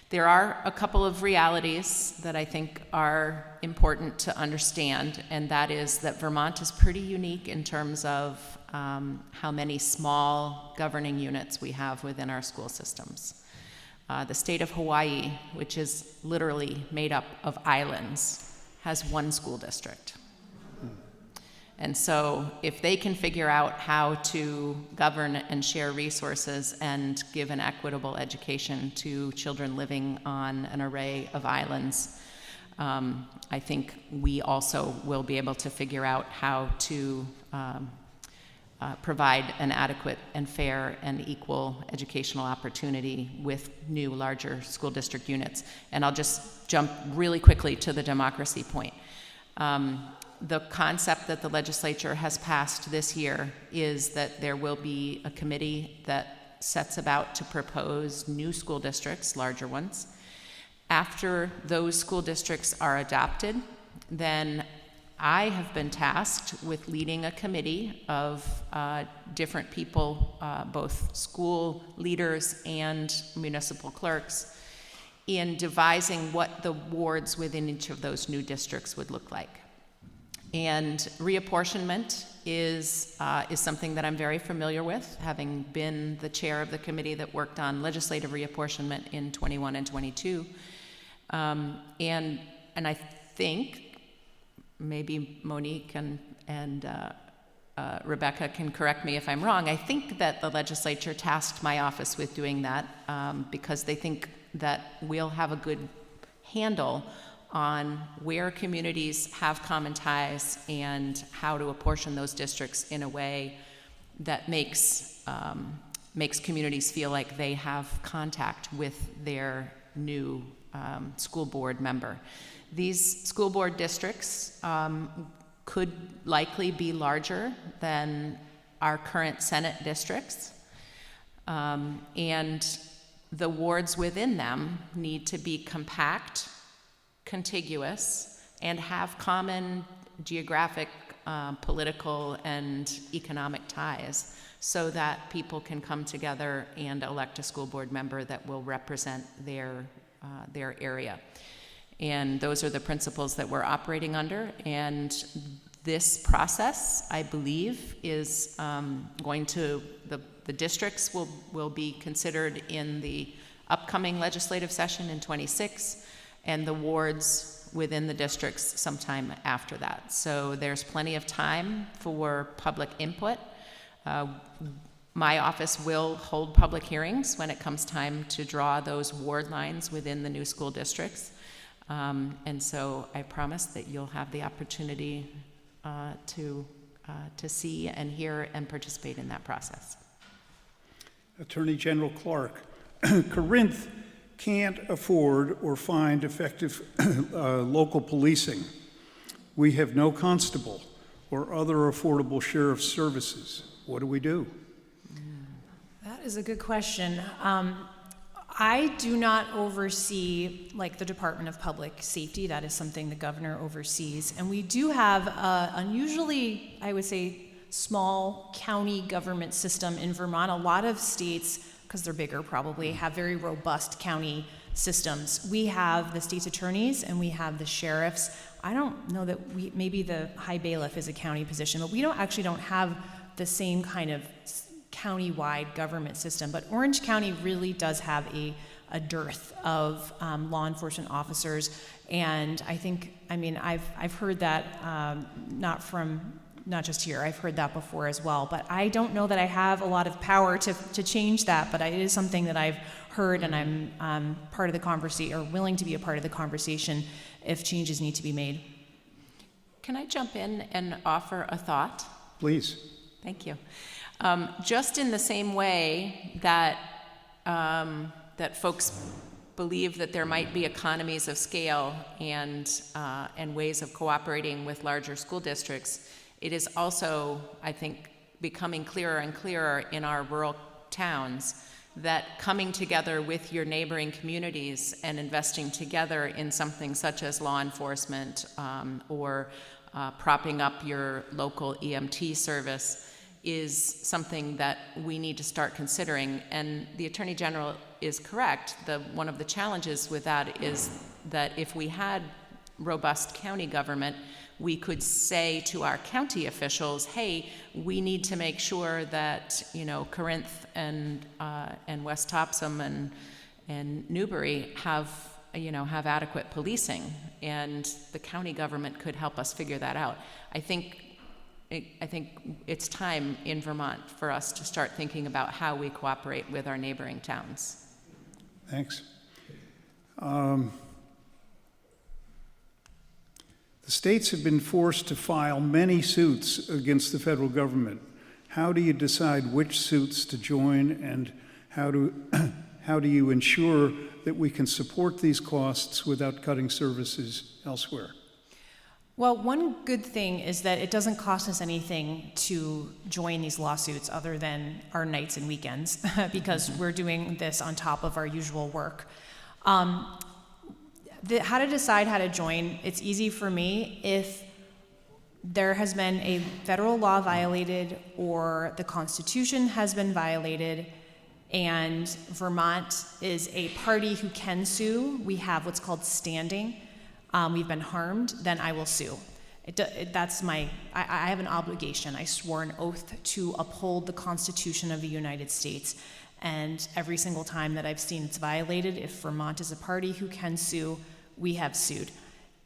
There are a couple of realities that I think are important to understand, and that is that Vermont is pretty unique in terms of how many small governing units we have within our school systems. The state of Hawaii, which is literally made up of islands, has one school district. And so if they can figure out how to govern and share resources and give an equitable education to children living on an array of islands, I think we also will be able to figure out how to provide an adequate and fair and equal educational opportunity with new, larger school district units. And I'll just jump really quickly to the democracy point. The concept that the legislature has passed this year is that there will be a committee that sets about to propose new school districts, larger ones. After those school districts are adopted, then I have been tasked with leading a committee of different people, both school leaders and municipal clerks, in devising what the wards within each of those new districts would look like. And reapportionment is something that I'm very familiar with, having been the chair of the committee that worked on legislative reapportionment in 21 and 22. And I think, maybe Monique and Rebecca can correct me if I'm wrong, I think that the legislature tasked my office with doing that because they think that we'll have a good handle on where communities have common ties and how to apportion those districts in a way that makes communities feel like they have contact with their new school board member. These school board districts could likely be larger than our current Senate districts, and the wards within them need to be compact, contiguous, and have common geographic, political, and economic ties so that people can come together and elect a school board member that will represent their area. And those are the principles that we're operating under, and this process, I believe, is going to, the districts will be considered in the upcoming legislative session in 26, and the wards within the districts sometime after that. So there's plenty of time for public input. My office will hold public hearings when it comes time to draw those ward lines within the new school districts. And so I promise that you'll have the opportunity to see and hear and participate in that process. Attorney General Clark, Corinth can't afford or find effective local policing. We have no constable or other affordable sheriff's services. What do we do? That is a good question. I do not oversee like the Department of Public Safety. That is something the governor oversees. And we do have unusually, I would say, small county government system in Vermont. A lot of states, because they're bigger probably, have very robust county systems. We have the state's attorneys and we have the sheriffs. I don't know that maybe the high bailiff is a county position, but we don't have the same kind of county-wide government system. But Orange County really does have a dearth of law enforcement officers. And I've heard that not just here, I've heard that before as well. But I don't know that I have a lot of power to change that, but it is something that I've heard, and I'm part of the conversation, or willing to be a part of the conversation if changes need to be made. Can I jump in and offer a thought? Please. Thank you. Just in the same way that that folks believe that there might be economies of scale and ways of cooperating with larger school districts, it is also, I think, becoming clearer and clearer in our rural towns that coming together with your neighboring communities and investing together in something such as law enforcement or propping up your local EMT service is something that we need to start considering. And the Attorney General is correct. One of the challenges with that is that if we had robust county government, we could say to our county officials, hey, we need to make sure that, Corinth and West Topsom and Newbury have adequate policing, and the county government could help us figure that out. I think it's time in Vermont for us to start thinking about how we cooperate with our neighboring towns. Thanks. The states have been forced to file many suits against the federal government. How do you decide which suits to join, and how do you ensure that we can support these costs without cutting services elsewhere? Well, one good thing is that it doesn't cost us anything to join these lawsuits other than our nights and weekends, because we're doing this on top of our usual work. How to decide how to join, it's easy for me. If there has been a federal law violated or the Constitution has been violated and Vermont is a party who can sue, we have what's called standing, we've been harmed, then I will sue. I have an obligation. I swore an oath to uphold the Constitution of the United States. And every single time that I've seen it's violated, if Vermont is a party who can sue, we have sued.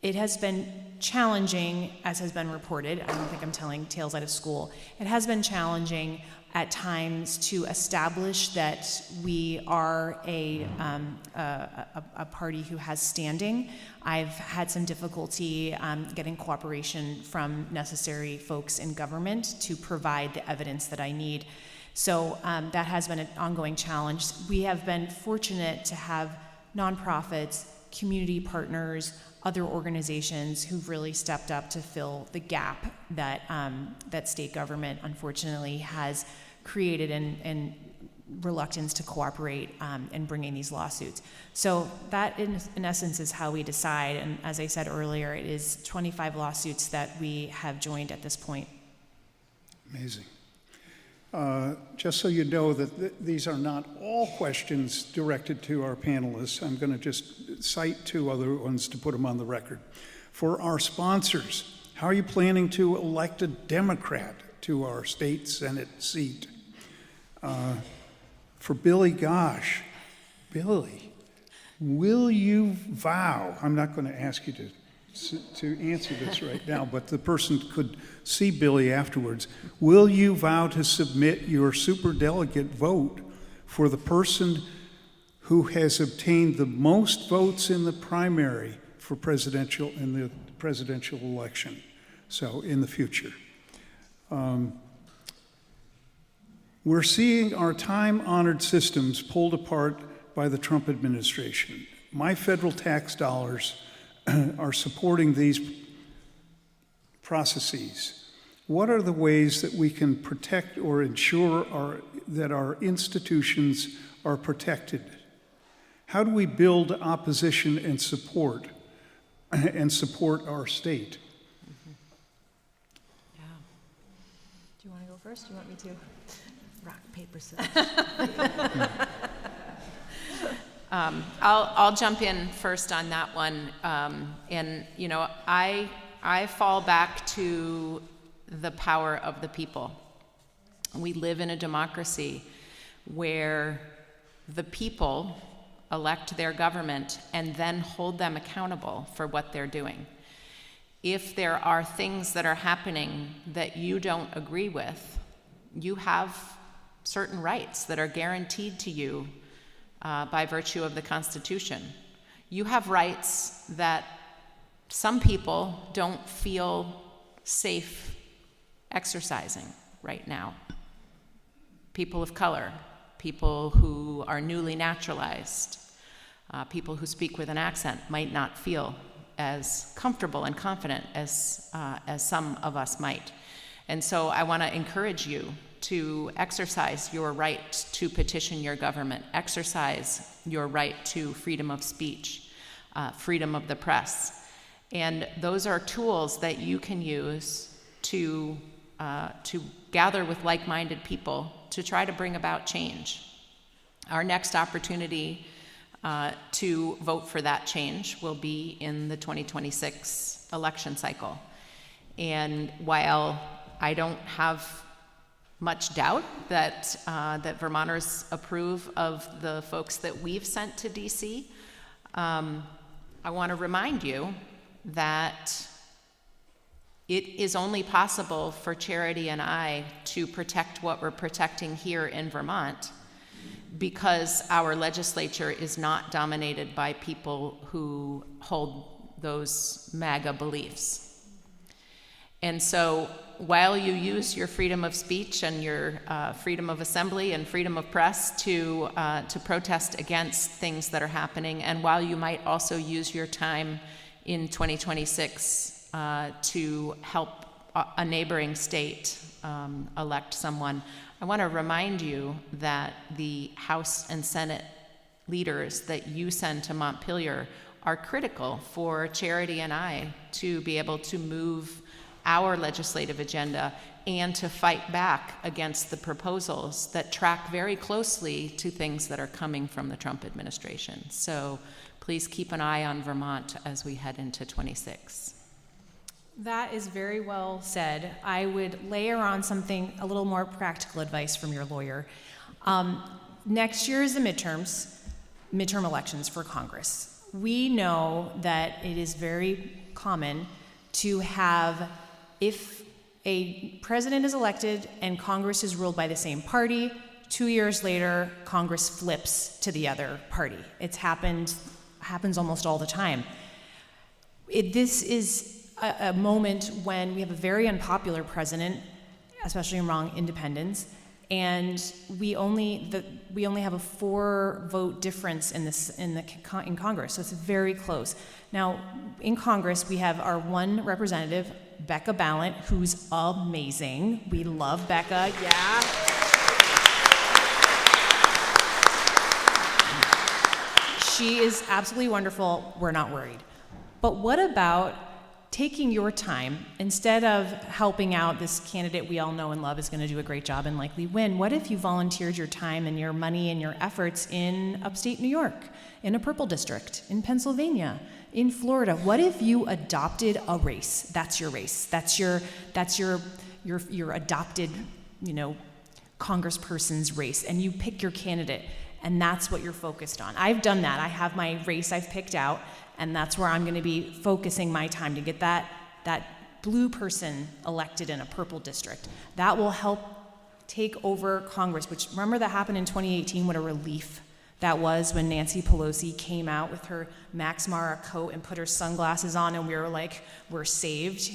It has been challenging, as has been reported. I don't think I'm telling tales out of school. It has been challenging at times to establish that we are a party who has standing. I've had some difficulty getting cooperation from necessary folks in government to provide the evidence that I need. So that has been an ongoing challenge. We have been fortunate to have nonprofits, community partners, other organizations who've really stepped up to fill the gap that that state government unfortunately has created in reluctance to cooperate in bringing these lawsuits. So that in essence is how we decide. And as I said earlier, it is 25 lawsuits that we have joined at this point. Amazing. Just so you know that these are not all questions directed to our panelists. I'm going to just cite two other ones to put them on the record. For our sponsors, how are you planning to elect a Democrat to our state Senate seat? For Billy Gosh, Billy, will you vow, I'm not going to ask you to answer this right now, but the person could see Billy afterwards. Will you vow to submit your superdelegate vote for the person who has obtained the most votes in the primary for the presidential election? So in the future. We're seeing our time-honored systems pulled apart by the Trump administration. My federal tax dollars are supporting these processes. What are the ways that we can protect or ensure that our institutions are protected? How do we build opposition and support our state? Yeah. Do you want to go first? Do you want me to? Rock, paper, scissors. I'll jump in first on that one. And, you know, I fall back to the power of the people. We live in a democracy where the people elect their government and then hold them accountable for what they're doing. If there are things that are happening that you don't agree with, you have certain rights that are guaranteed to you by virtue of the Constitution. You have rights that some people don't feel safe exercising right now. People of color, people who are newly naturalized, people who speak with an accent might not feel as comfortable and confident as some of us might. And so I want to encourage you to exercise your right to petition your government, exercise your right to freedom of speech, freedom of the press. And those are tools that you can use to gather with like-minded people to try to bring about change. Our next opportunity to vote for that change will be in the 2026 election cycle. And while I don't have much doubt that Vermonters approve of the folks that we've sent to DC, I want to remind you that it is only possible for Charity and I to protect what we're protecting here in Vermont because our legislature is not dominated by people who hold those MAGA beliefs. And so while you use your freedom of speech and your freedom of assembly and freedom of press to protest against things that are happening, and while you might also use your time in 2026 to help a neighboring state elect someone, I want to remind you that the House and Senate leaders that you send to Montpelier are critical for Charity and I to be able to move our legislative agenda and to fight back against the proposals that track very closely to things that are coming from the Trump administration. So please keep an eye on Vermont as we head into 26. That is very well said. I would layer on something, a little more practical advice from your lawyer. Next year is the midterm elections for Congress. We know that it is very common to have, if a president is elected and Congress is ruled by the same party, 2 years later, Congress flips to the other party. It's happens almost all the time. This is a moment when we have a very unpopular president, especially among independents, and we only have a 4-vote difference in Congress, so it's very close. Now, in Congress, we have our one representative, Becca Ballant, who's amazing. We love Becca, yeah. She is absolutely wonderful. We're not worried. But what about taking your time, instead of helping out this candidate we all know and love is going to do a great job and likely win, what if you volunteered your time and your money and your efforts in upstate New York, in a purple district, in Pennsylvania, in Florida? What if you adopted a race? That's your race. That's your adopted, congressperson's race, and you pick your candidate, and that's what you're focused on. I've done that. I have my race I've picked out, and that's where I'm going to be focusing my time to get that blue person elected in a purple district. That will help take over Congress, which, remember that happened in 2018, what a relief that was when Nancy Pelosi came out with her Max Mara coat and put her sunglasses on, and we were like, we're saved,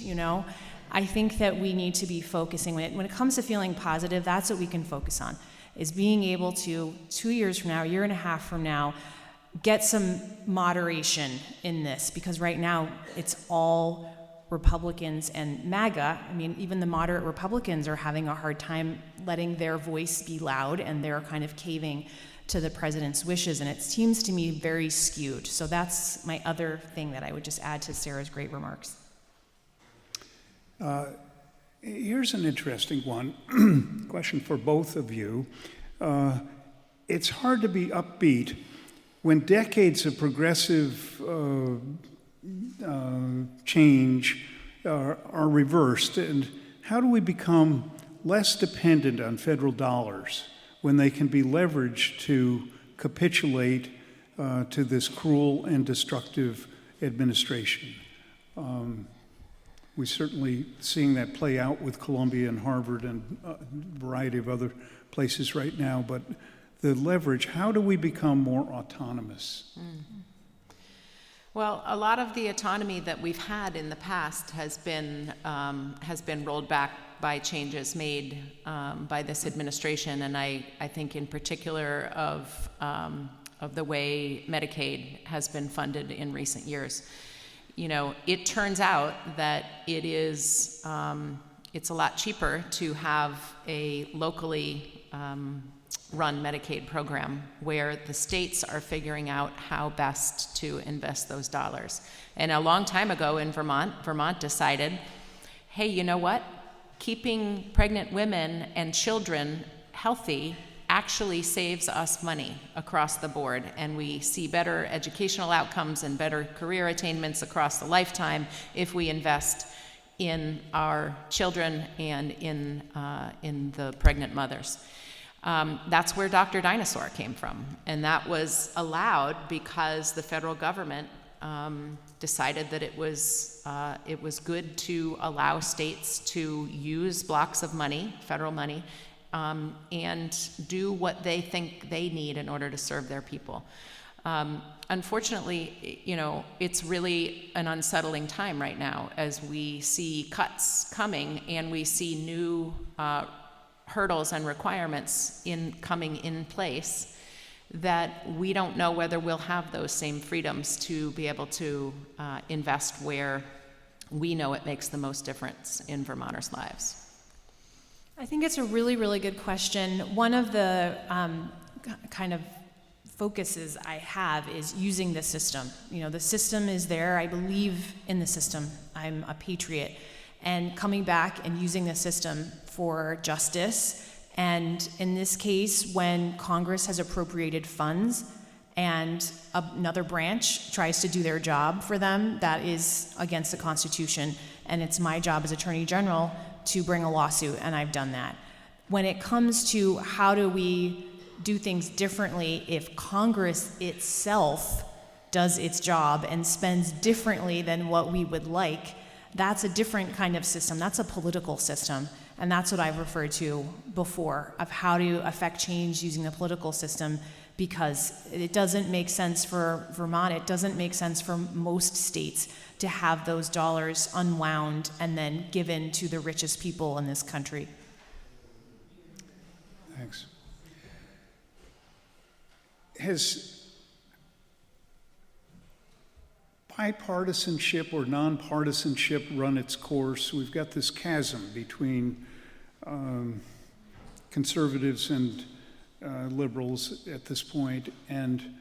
I think that we need to be focusing, when it comes to feeling positive, that's what we can focus on. is being able to, 2 years from now, a year and a half from now, get some moderation in this, because right now it's all Republicans and MAGA. I mean, even the moderate Republicans are having a hard time letting their voice be loud, and they're kind of caving to the president's wishes, and it seems to me very skewed. So that's my other thing that I would just add to Sarah's great remarks. Here's an interesting one, question for both of you. It's hard to be upbeat when decades of progressive change are reversed, and how do we become less dependent on federal dollars when they can be leveraged to capitulate to this cruel and destructive administration? We're certainly seeing that play out with Columbia and Harvard and a variety of other places right now, but the leverage, how do we become more autonomous? Well, a lot of the autonomy that we've had in the past has been rolled back by changes made by this administration, and I think in particular of the way Medicaid has been funded in recent years. You know, it turns out that it's a lot cheaper to have a locally run Medicaid program where the states are figuring out how best to invest those dollars. And a long time ago in Vermont decided, hey, you know what? Keeping pregnant women and children healthy actually saves us money across the board, and we see better educational outcomes and better career attainments across the lifetime if we invest in our children and in the pregnant mothers. That's where Dr. Dinosaur came from, and that was allowed because the federal government decided that it was good to allow states to use blocks of money, federal money, and do what they think they need in order to serve their people. Unfortunately, you know, it's really an unsettling time right now as we see cuts coming and we see new hurdles and requirements coming in place that we don't know whether we'll have those same freedoms to be able to invest where we know it makes the most difference in Vermonters' lives. I think it's a really, really good question. One of the kind of focuses I have is using the system. You know, the system is there. I believe in the system. I'm a patriot. And coming back and using the system for justice. And in this case, when Congress has appropriated funds and another branch tries to do their job for them, that is against the Constitution. And it's my job as Attorney General to bring a lawsuit, and I've done that. When it comes to how do we do things differently if Congress itself does its job and spends differently than what we would like, that's a different kind of system. That's a political system, and that's what I've referred to before, of how to affect change using the political system, because it doesn't make sense for Vermont, it doesn't make sense for most states to have those dollars unwound and then given to the richest people in this country. Thanks. Has bipartisanship or nonpartisanship run its course? We've got this chasm between conservatives and liberals at this point, and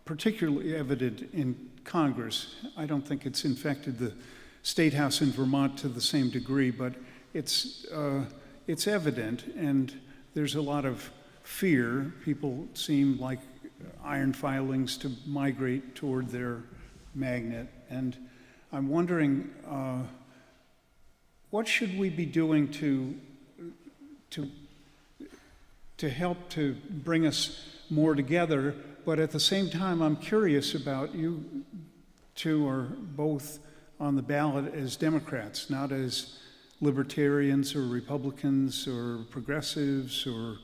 particularly evident in Congress. I don't think it's infected the State House in Vermont to the same degree, but it's evident, and there's a lot of fear. People seem like iron filings to migrate toward their magnet, and I'm wondering what should we be doing to help to bring us more together. But at the same time, I'm curious about, you two are both on the ballot as Democrats, not as libertarians or Republicans or progressives or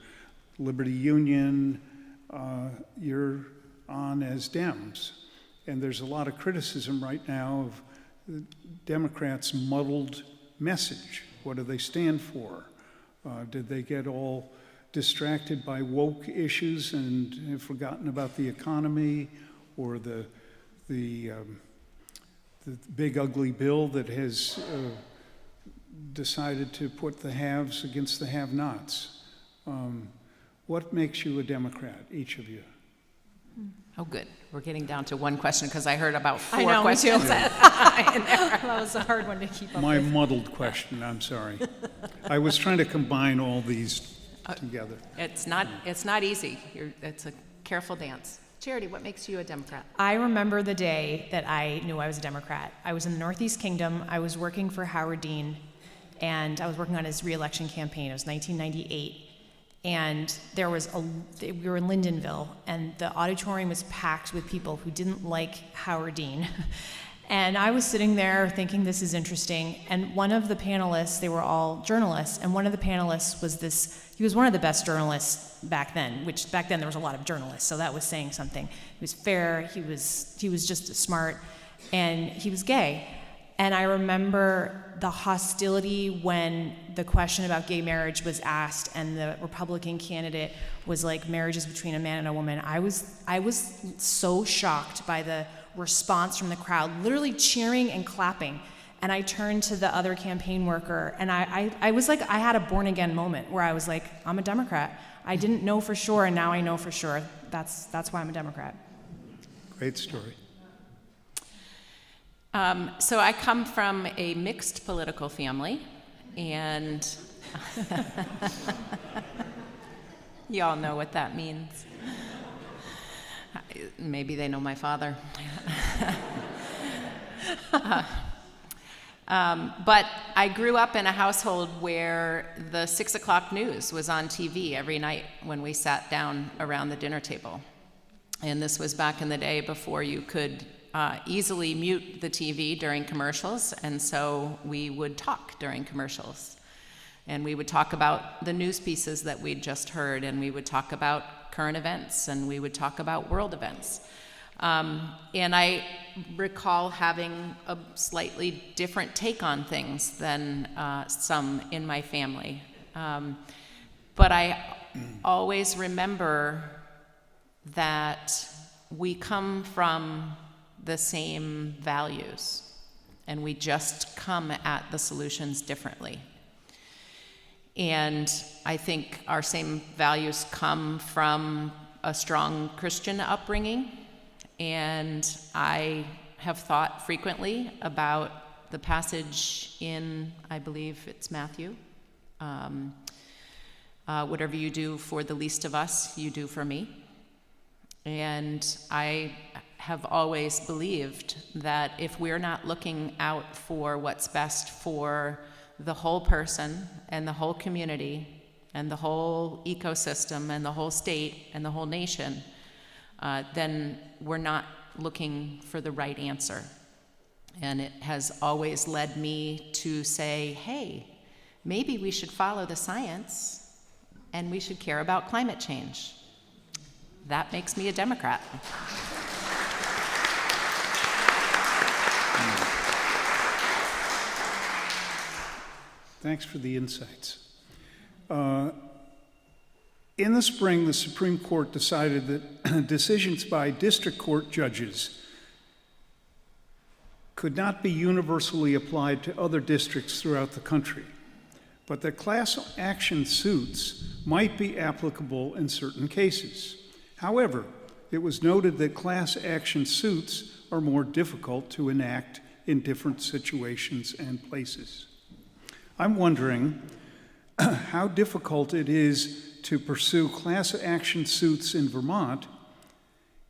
Liberty Union. You're on as Dems. And there's a lot of criticism right now of the Democrats' muddled message. What do they stand for? Did distracted by woke issues and have forgotten about the economy or the big ugly bill that has decided to put the haves against the have-nots. What makes you a Democrat, each of you? Oh, good. We're getting down to one question because I heard about I four know, me too. questions. That was a hard one to keep up My with. muddled question, I'm sorry. I was trying to combine all these together. It's not easy. It's a careful dance. Charity, what makes you a Democrat? I remember the day that I knew I was a Democrat. I was in the Northeast Kingdom. I was working for Howard Dean, and I was working on his re-election campaign. It was 1998. And we were in Lyndonville, and the auditorium was packed with people who didn't like Howard Dean. And I was sitting there thinking, this is interesting. And one of the panelists, they were all journalists, and one of the panelists was he was one of the best journalists back then, which back then there was a lot of journalists, so that was saying something. He was fair, he was just smart, and he was gay. And I remember the hostility when the question about gay marriage was asked and the Republican candidate was like, marriage is between a man and a woman. I was so shocked by the response from the crowd, literally cheering and clapping. And I turned to the other campaign worker, and I was like, I had a born-again moment where I was like, I'm a Democrat. I didn't know for sure, and now I know for sure. That's why I'm a Democrat. Great story. So I come from a mixed political family, and you all know what that means. Maybe they know my father. But I grew up in a household where the 6 o'clock news was on TV every night when we sat down around the dinner table. And this was back in the day before you could easily mute the TV during commercials, and so we would talk during commercials. And we would talk about the news pieces that we'd just heard, and we would talk about current events, and we would talk about world events. And I recall having a slightly different take on things than some in my family. But I always remember that we come from the same values, and we just come at the solutions differently. And I think our same values come from a strong Christian upbringing, and I have thought frequently about the passage in, I believe it's Matthew, whatever you do for the least of us, you do for me. And I have always believed that if we're not looking out for what's best for the whole person and the whole community and the whole ecosystem and the whole state and the whole nation, then we're not looking for the right answer. And it has always led me to say, hey, maybe we should follow the science and we should care about climate change. That makes me a Democrat. Thanks for the insights. In the spring, the Supreme Court decided that decisions by district court judges could not be universally applied to other districts throughout the country, but that class action suits might be applicable in certain cases. However, it was noted that class action suits are more difficult to enact in different situations and places. I'm wondering how difficult it is to pursue class action suits in Vermont,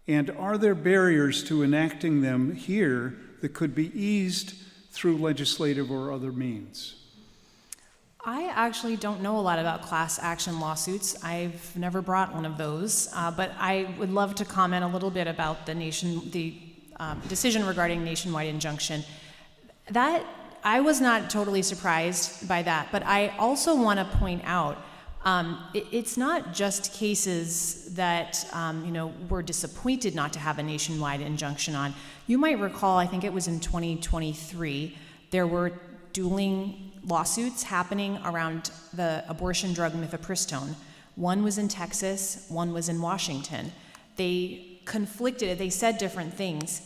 and are there barriers to enacting them here that could be eased through legislative or other means? I actually don't know a lot about class action lawsuits. I've never brought one of those, but I would love to comment a little bit about the decision regarding nationwide injunction. That I was not totally surprised by that, but I also want to point out it's not just cases that we're disappointed not to have a nationwide injunction on. You might recall, I think it was in 2023, there were dueling lawsuits happening around the abortion drug mifepristone, One was in Texas, one was in Washington. They conflicted, they said different things.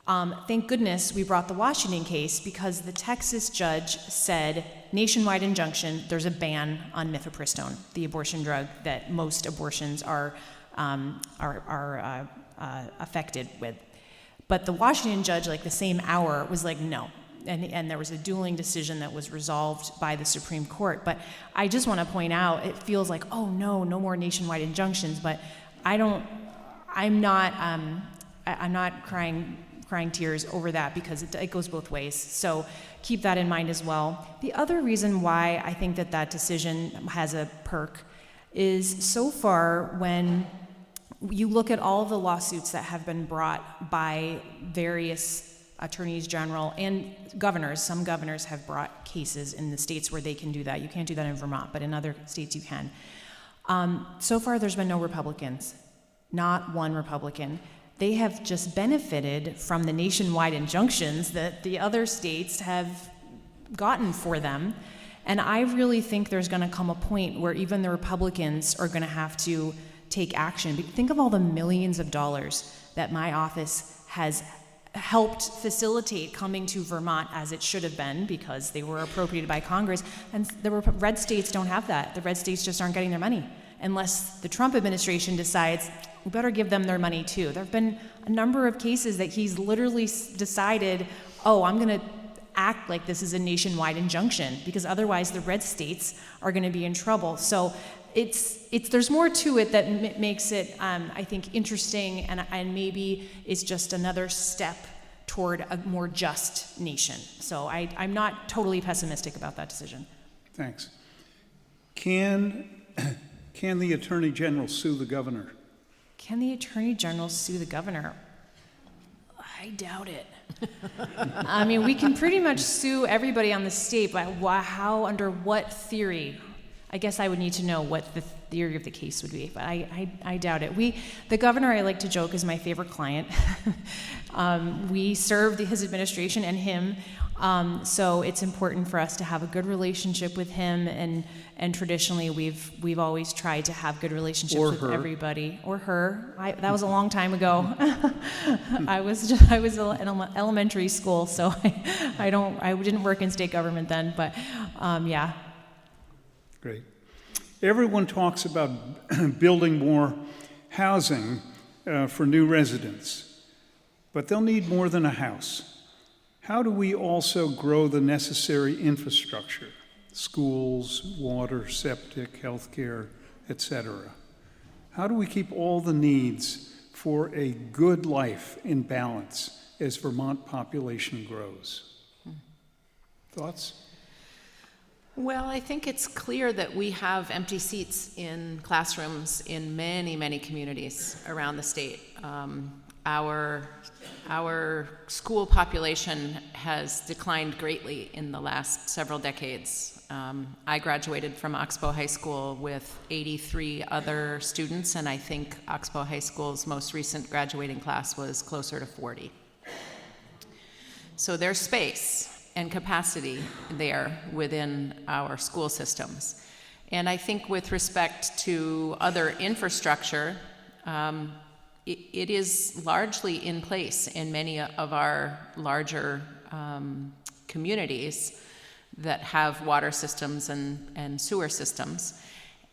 Thank goodness we brought the Washington case because the Texas judge said, nationwide injunction, there's a ban on mifepristone, the abortion drug that most abortions are affected with. But the Washington judge, like the same hour, was like, no. And there was a dueling decision that was resolved by the Supreme Court. But I just want to point out, it feels like, oh no more nationwide injunctions. But I'm not crying tears over that because it goes both ways. So keep that in mind as well. The other reason why I think that decision has a perk is so far when you look at all of the lawsuits that have been brought by various attorneys general and governors. Some governors have brought cases in the states where they can do that. You can't do that in Vermont, but in other states you can. So far there's been no Republicans, not one Republican. They have just benefited from the nationwide injunctions that the other states have gotten for them. And I really think there's going to come a point where even the Republicans are going to have to take action. Think of all the millions of dollars that my office has helped facilitate coming to Vermont, as it should have been, because they were appropriated by Congress. And the red states don't have that. The red states just aren't getting their money unless the Trump administration decides we better give them their money too. There have been a number of cases that he's literally decided, oh, I'm going to act like this is a nationwide injunction because otherwise the red states are going to be in trouble. So there's more to it that makes it, I think, interesting and maybe is just another step toward a more just nation. So I'm not totally pessimistic about that decision. Thanks. Can the Attorney General sue the governor? Can the Attorney General sue the governor? I doubt it. I mean, we can pretty much sue everybody on the state, but how, under what theory? I guess I would need to know what the theory of the case would be, but I doubt it. The governor, I like to joke, is my favorite client. We serve his administration and him, so it's important for us to have a good relationship with him, and traditionally we've always tried to have good relationships with everybody. Or her. That was a long time ago. I was in elementary school, so I didn't work in state government then, but yeah. Great. Everyone talks about building more housing for new residents, but they'll need more than a house. How do we also grow the necessary infrastructure? Schools, water, septic, healthcare, etc. How do we keep all the needs for a good life in balance as Vermont population grows? Thoughts? Well, I think it's clear that we have empty seats in classrooms in many, many communities around the state. Our school population has declined greatly in the last several decades. I graduated from Oxbow High School with 83 other students, and I think Oxbow High School's most recent graduating class was closer to 40. So there's space and capacity there within our school systems. And I think with respect to other infrastructure, it is largely in place in many of our larger communities that have water systems and sewer systems.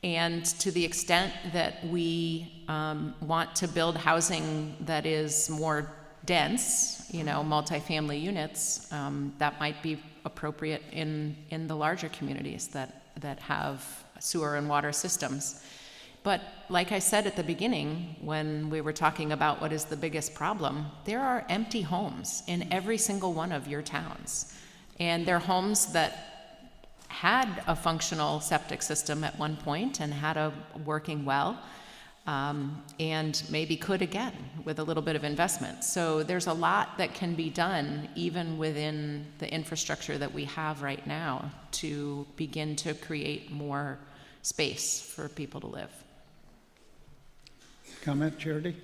And to the extent that we want to build housing that is more dense, multifamily units, that might be appropriate in the larger communities that have sewer and water systems. But like I said at the beginning, when we were talking about what is the biggest problem, there are empty homes in every single one of your towns. And they're homes that had a functional septic system at one point and had a working well, and maybe could again with a little bit of investment. So there's a lot that can be done even within the infrastructure that we have right now to begin to create more space for people to live. Comment, Charity?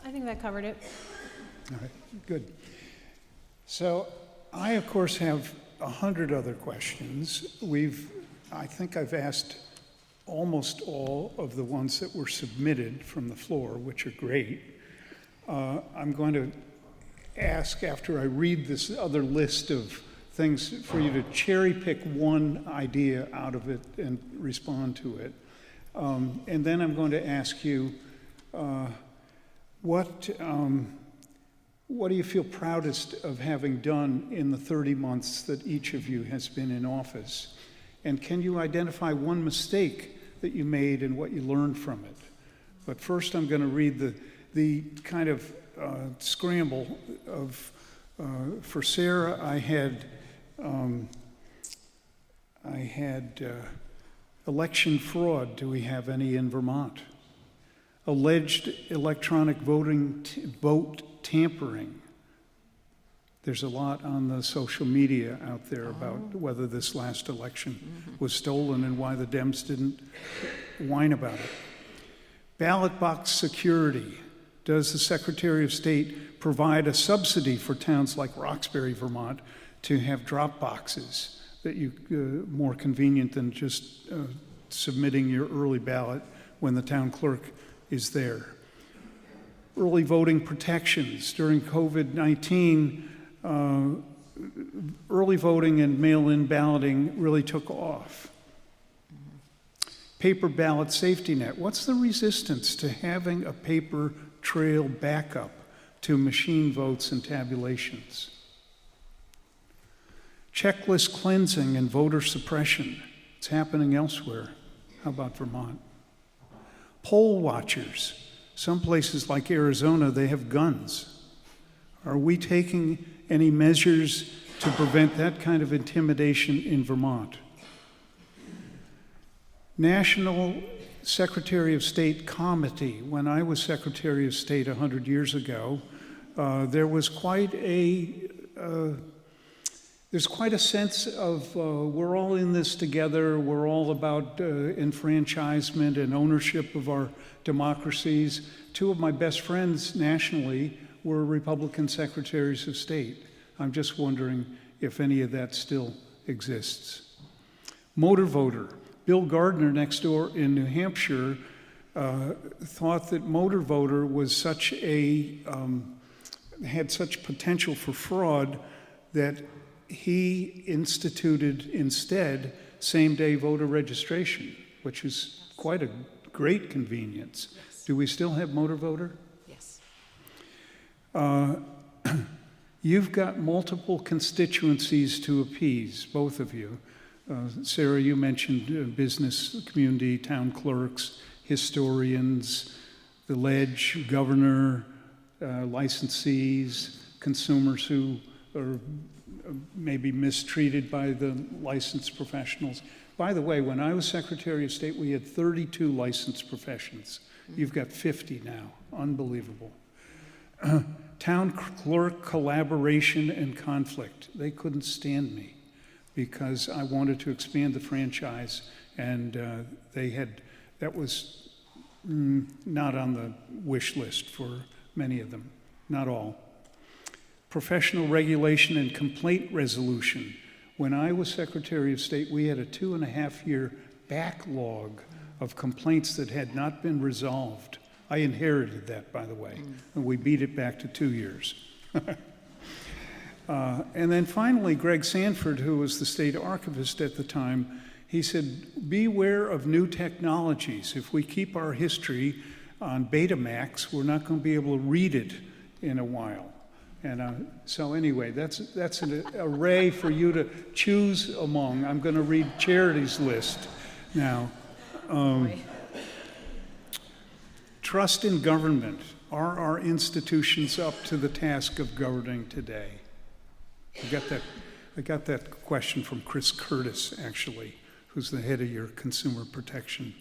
I think that covered it. All right, good. So I, of course, have 100 other questions. I think I've asked almost all of the ones that were submitted from the floor, which are great. I'm going to ask, after I read this other list of things, for you to cherry pick one idea out of it and respond to it. And then I'm going to ask you, what do you feel proudest of having done in the 30 months that each of you has been in office? And can you identify one mistake that you made and what you learned from it? But first I'm going to read the kind of scramble of, for Sarah, I had election fraud. Do we have any in Vermont? Alleged electronic vote tampering. There's a lot on the social media out there about whether this last election was stolen and why the Dems didn't whine about it. Ballot box security. Does the Secretary of State provide a subsidy for towns like Roxbury, Vermont, to have drop boxes that you more convenient than just submitting your early ballot when the town clerk is there? Early voting protections. During COVID-19, early voting and mail-in balloting really took off. Paper ballot safety net. What's the resistance to having a paper trail backup to machine votes and tabulations? Checklist cleansing and voter suppression. It's happening elsewhere. How about Vermont? Poll watchers. Some places like Arizona, they have guns. Are we taking any measures to prevent that kind of intimidation in Vermont? National Secretary of State Committee. When I was Secretary of State 100 years ago, there was quite a there's quite a sense of we're all in this together. We're all about enfranchisement and ownership of our democracies. Two of my best friends nationally were Republican secretaries of state. I'm just wondering if any of that still exists. Motor voter. Bill Gardner next door in New Hampshire thought that motor voter was such a, had such potential for fraud that he instituted instead same-day voter registration, which is quite a great convenience. Yes. Do we still have motor voter? Yes. You've got multiple constituencies to appease, both of you. Sarah, you mentioned business community, town clerks, historians, the ledge, governor, licensees, consumers who are maybe mistreated by the licensed professionals. By the way, when I was Secretary of State, we had 32 licensed professions. You've got 50 now. Unbelievable. Town clerk collaboration and conflict. They couldn't stand me because I wanted to expand the franchise, and that was not on the wish list for many of them, not all. Professional regulation and complaint resolution. When I was Secretary of State, we had a 2.5-year backlog of complaints that had not been resolved. I inherited that, by the way, and we beat it back to 2 years. And then finally, Greg Sanford, who was the state archivist at the time, he said, beware of new technologies. If we keep our history on Betamax, we're not going to be able to read it in a while. And so anyway, that's an array for you to choose among. I'm going to read Charity's list now. Trust in government. Are our institutions up to the task of governing today? I got that question from Chris Curtis, actually, who's the head of your Consumer Protection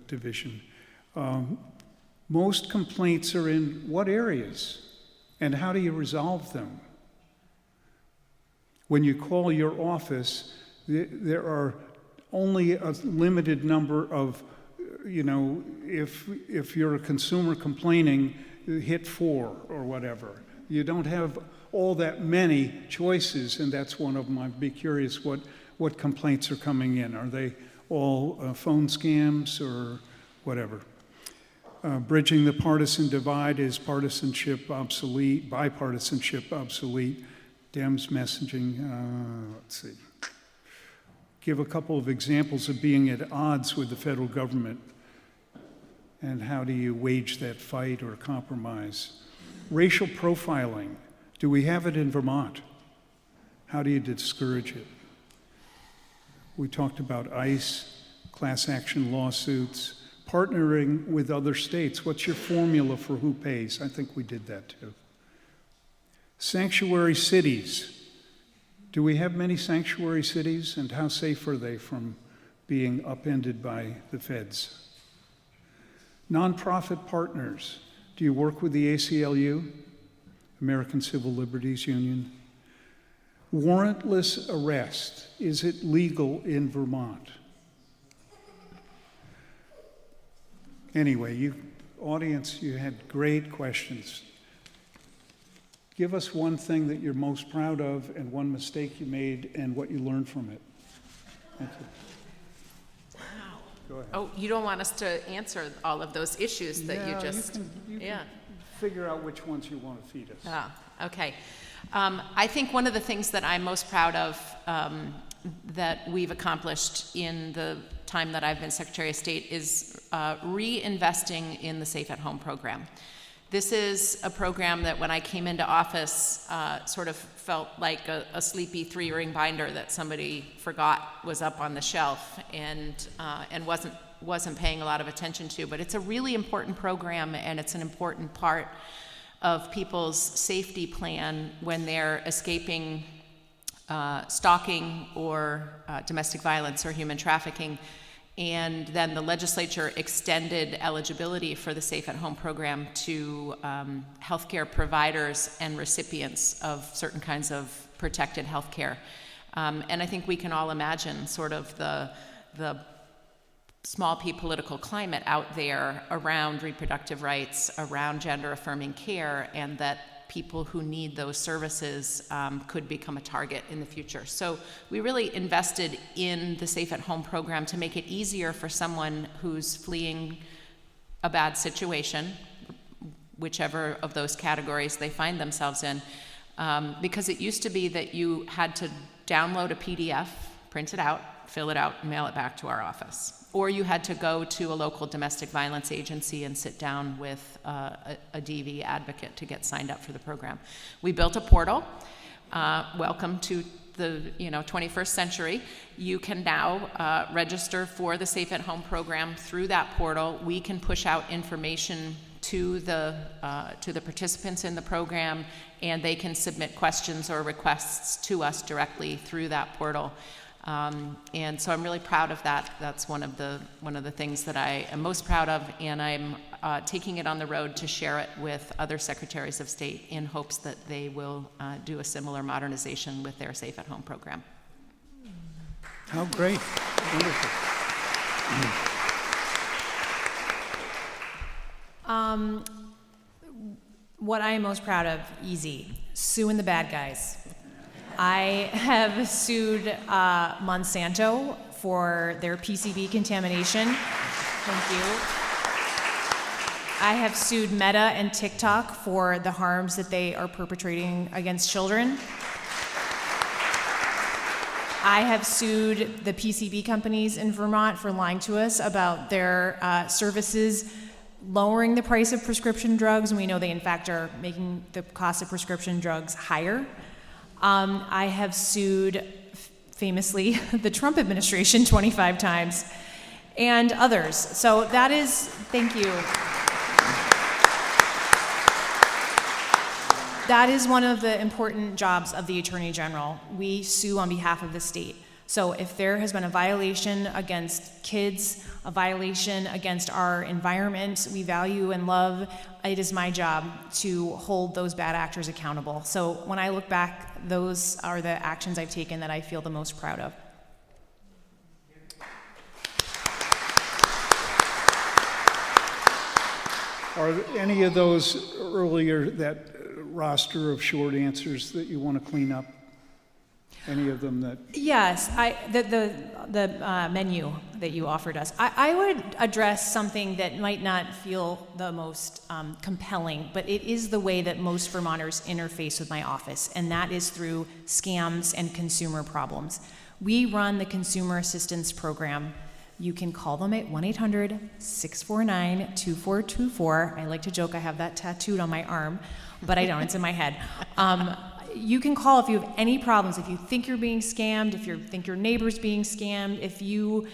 Division. Most complaints are in what areas? And how do you resolve them? When you call your office, there are only a limited number of, if you're a consumer complaining, hit 4 or whatever. You don't have all that many choices, and that's one of them. I'd be curious what complaints are coming in. Are they all phone scams or whatever. Bridging the partisan divide, is partisanship obsolete, bipartisanship obsolete, Dems messaging, let's see. Give a couple of examples of being at odds with the federal government, and how do you wage that fight or compromise? Racial profiling, do we have it in Vermont? How do you discourage it? We talked about ICE, class action lawsuits, partnering with other states. What's your formula for who pays? I think we did that too. Sanctuary cities. Do we have many sanctuary cities, and how safe are they from being upended by the feds? Nonprofit partners. Do you work with the ACLU, American Civil Liberties Union? Warrantless arrest. Is it legal in Vermont? Anyway, audience, you had great questions. Give us one thing that you're most proud of and one mistake you made and what you learned from it. Thank you. Wow. Go ahead. Oh, you don't want us to answer all of those issues that you just... You can figure out which ones you want to feed us. Ah, okay. I think one of the things that I'm most proud of that we've accomplished in the time that I've been Secretary of State is reinvesting in the Safe at Home program. This is a program that when I came into office sort of felt like a sleepy 3-ring binder that somebody forgot was up on the shelf and wasn't paying a lot of attention to. But it's a really important program, and it's an important part of people's safety plan when they're escaping stalking or domestic violence or human trafficking. And then the legislature extended eligibility for the Safe at Home program to healthcare providers and recipients of certain kinds of protected healthcare. And I think we can all imagine sort of the small p political climate out there around reproductive rights, around gender affirming care, and that people who need those services could become a target in the future. So we really invested in the Safe at Home program to make it easier for someone who's fleeing a bad situation, whichever of those categories they find themselves in, because it used to be that you had to download a PDF, print it out, fill it out, and mail it back to our office. Or you had to go to a local domestic violence agency and sit down with a DV advocate to get signed up for the program. We built a portal. Welcome to the 21st century. You can now register for the Safe at Home program through that portal. We can push out information to the participants in the program, and they can submit questions or requests to us directly through that portal. And so I'm really proud of that. That's one of the things that I am most proud of, and I'm taking it on the road to share it with other secretaries of state in hopes that they will do a similar modernization with their Safe at Home program. How great. Wonderful. What I am most proud of, easy, suing the bad guys. I have sued Monsanto for their PCB contamination. Thank you. I have sued Meta and TikTok for the harms that they are perpetrating against children. I have sued the PCB companies in Vermont for lying to us about their services lowering the price of prescription drugs, and we know they in fact are making the cost of prescription drugs higher. I have sued, famously, the Trump administration 25 times, and others. So that is, thank you. That is one of the important jobs of the Attorney General. We sue on behalf of the state. So if there has been a violation against kids, a violation against our environment we value and love, it is my job to hold those bad actors accountable. So when I look back, those are the actions I've taken that I feel the most proud of. Are any of those earlier, that roster of short answers that you want to clean up? Any of them that, Yes, the menu that you offered us. I would address something that might not feel the most compelling, but it is the way that most Vermonters interface with my office, and that is through scams and consumer problems. We run the Consumer Assistance Program. You can call them at 1-800-649-2424. I like to joke I have that tattooed on my arm, but I don't, it's in my head. You can call if you have any problems, if you think you're being scammed, if you think your neighbor's being scammed, if you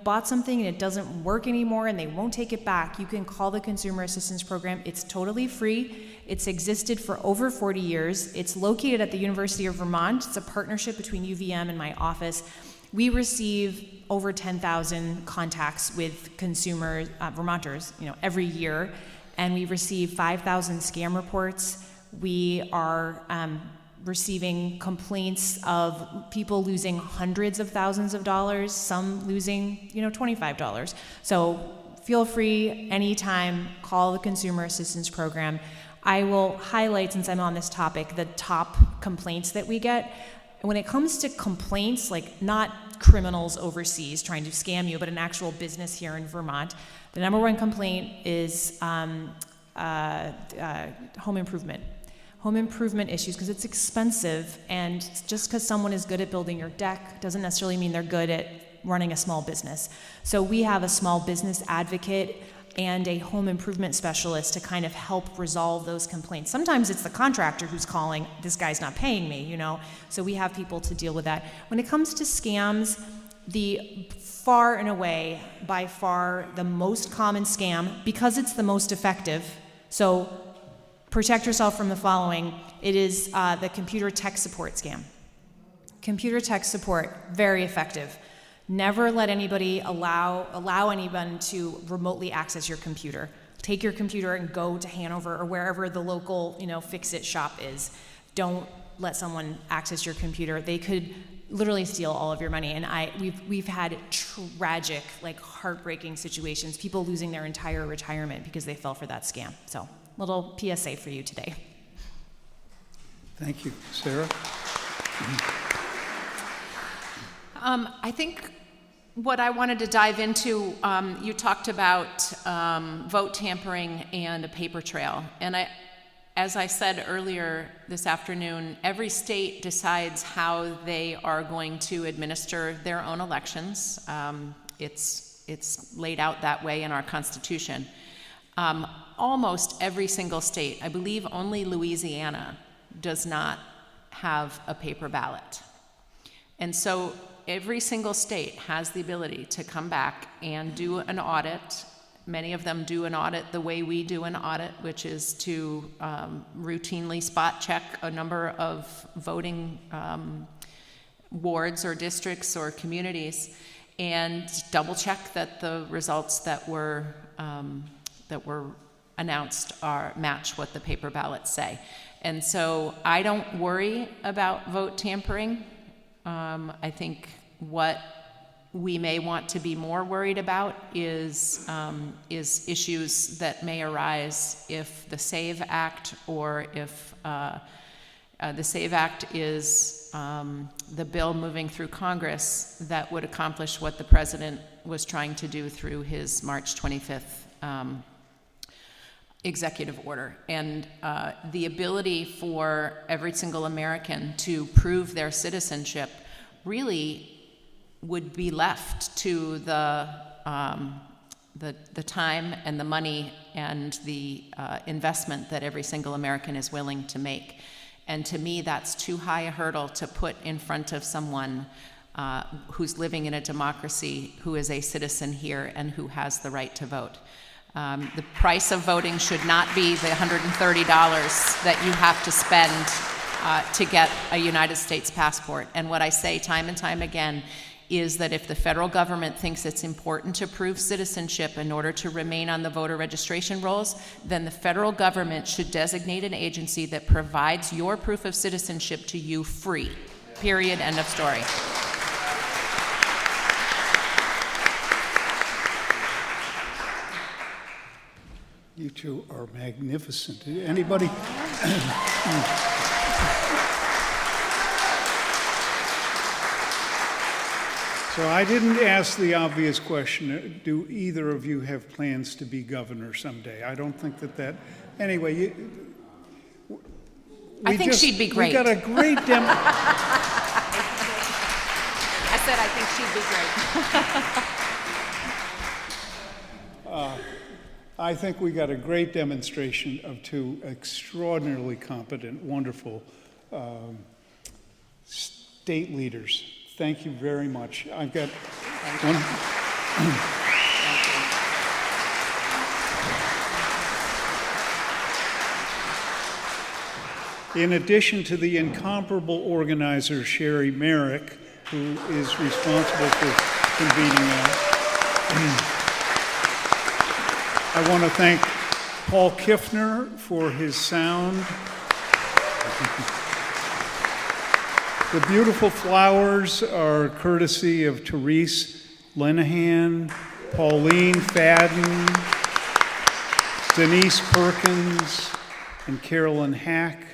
bought something and it doesn't work anymore and they won't take it back, you can call the Consumer Assistance Program. It's totally free. It's existed for over 40 years. It's located at the University of Vermont. It's a partnership between UVM and my office. We receive over 10,000 contacts with consumers, Vermonters, every year, and we receive 5,000 scam reports. We are receiving complaints of people losing hundreds of thousands of dollars, some losing, $25. So feel free anytime, call the Consumer Assistance Program. I will highlight, since I'm on this topic, the top complaints that we get. When it comes to complaints, like not criminals overseas trying to scam you, but an actual business here in Vermont, the number one complaint is home improvement. Home improvement issues, because it's expensive, and just because someone is good at building your deck doesn't necessarily mean they're good at running a small business. So we have a small business advocate and a home improvement specialist to kind of help resolve those complaints. Sometimes it's the contractor who's calling, this guy's not paying me, so we have people to deal with that. When it comes to scams, the far and away, by far, the most common scam, because it's the most effective, so protect yourself from the following. It is the computer tech support scam. Computer tech support, very effective. Never let anybody allow anyone to remotely access your computer. Take your computer and go to Hanover or wherever the local, fix-it shop is. Don't let someone access your computer. They could literally steal all of your money. And we've had tragic, heartbreaking situations, people losing their entire retirement because they fell for that scam. So, little PSA for you today. thank you. Sarah? I think what I wanted to dive into, you talked about vote tampering and a paper trail. And as I said earlier this afternoon, every state decides how they are going to administer their own elections. It's laid out that way in our Constitution. Almost every single state, I believe only Louisiana, does not have a paper ballot. And so every single state has the ability to come back and do an audit. Many of them do an audit the way we do an audit, which is to routinely spot check a number of voting wards or districts or communities and double check that the results that were announced match what the paper ballots say. And so I don't worry about vote tampering. I think what we may want to be more worried about is issues that may arise if the SAVE Act, or if the SAVE Act is the bill moving through Congress that would accomplish what the president was trying to do through his March 25th executive order. And the ability for every single American to prove their citizenship really would be left to the time and the money and the investment that every single American is willing to make. And to me, that's too high a hurdle to put in front of someone who's living in a democracy, who is a citizen here, and who has the right to vote. The price of voting should not be the $130 that you have to spend to get a United States passport. And what I say time and time again is that if the federal government thinks it's important to prove citizenship in order to remain on the voter registration rolls, then the federal government should designate an agency that provides your proof of citizenship to you free. Period. End of story. You two are magnificent. Anybody? So I didn't ask the obvious question, do either of you have plans to be governor someday? I don't think that, anyway, I think she'd be great. We got a great I said I think she'd be great. I think we got a great demonstration of two extraordinarily competent, wonderful state leaders. Thank you very much. I've got one. In addition to the incomparable organizer, Sherry Merrick, who is responsible for convening that, I want to thank Paul Kiffner for his sound. The beautiful flowers are courtesy of Therese Lenahan, Pauline Fadden, Denise Perkins, and Carolyn Hack.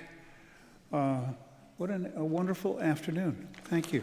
What a wonderful afternoon. Thank you.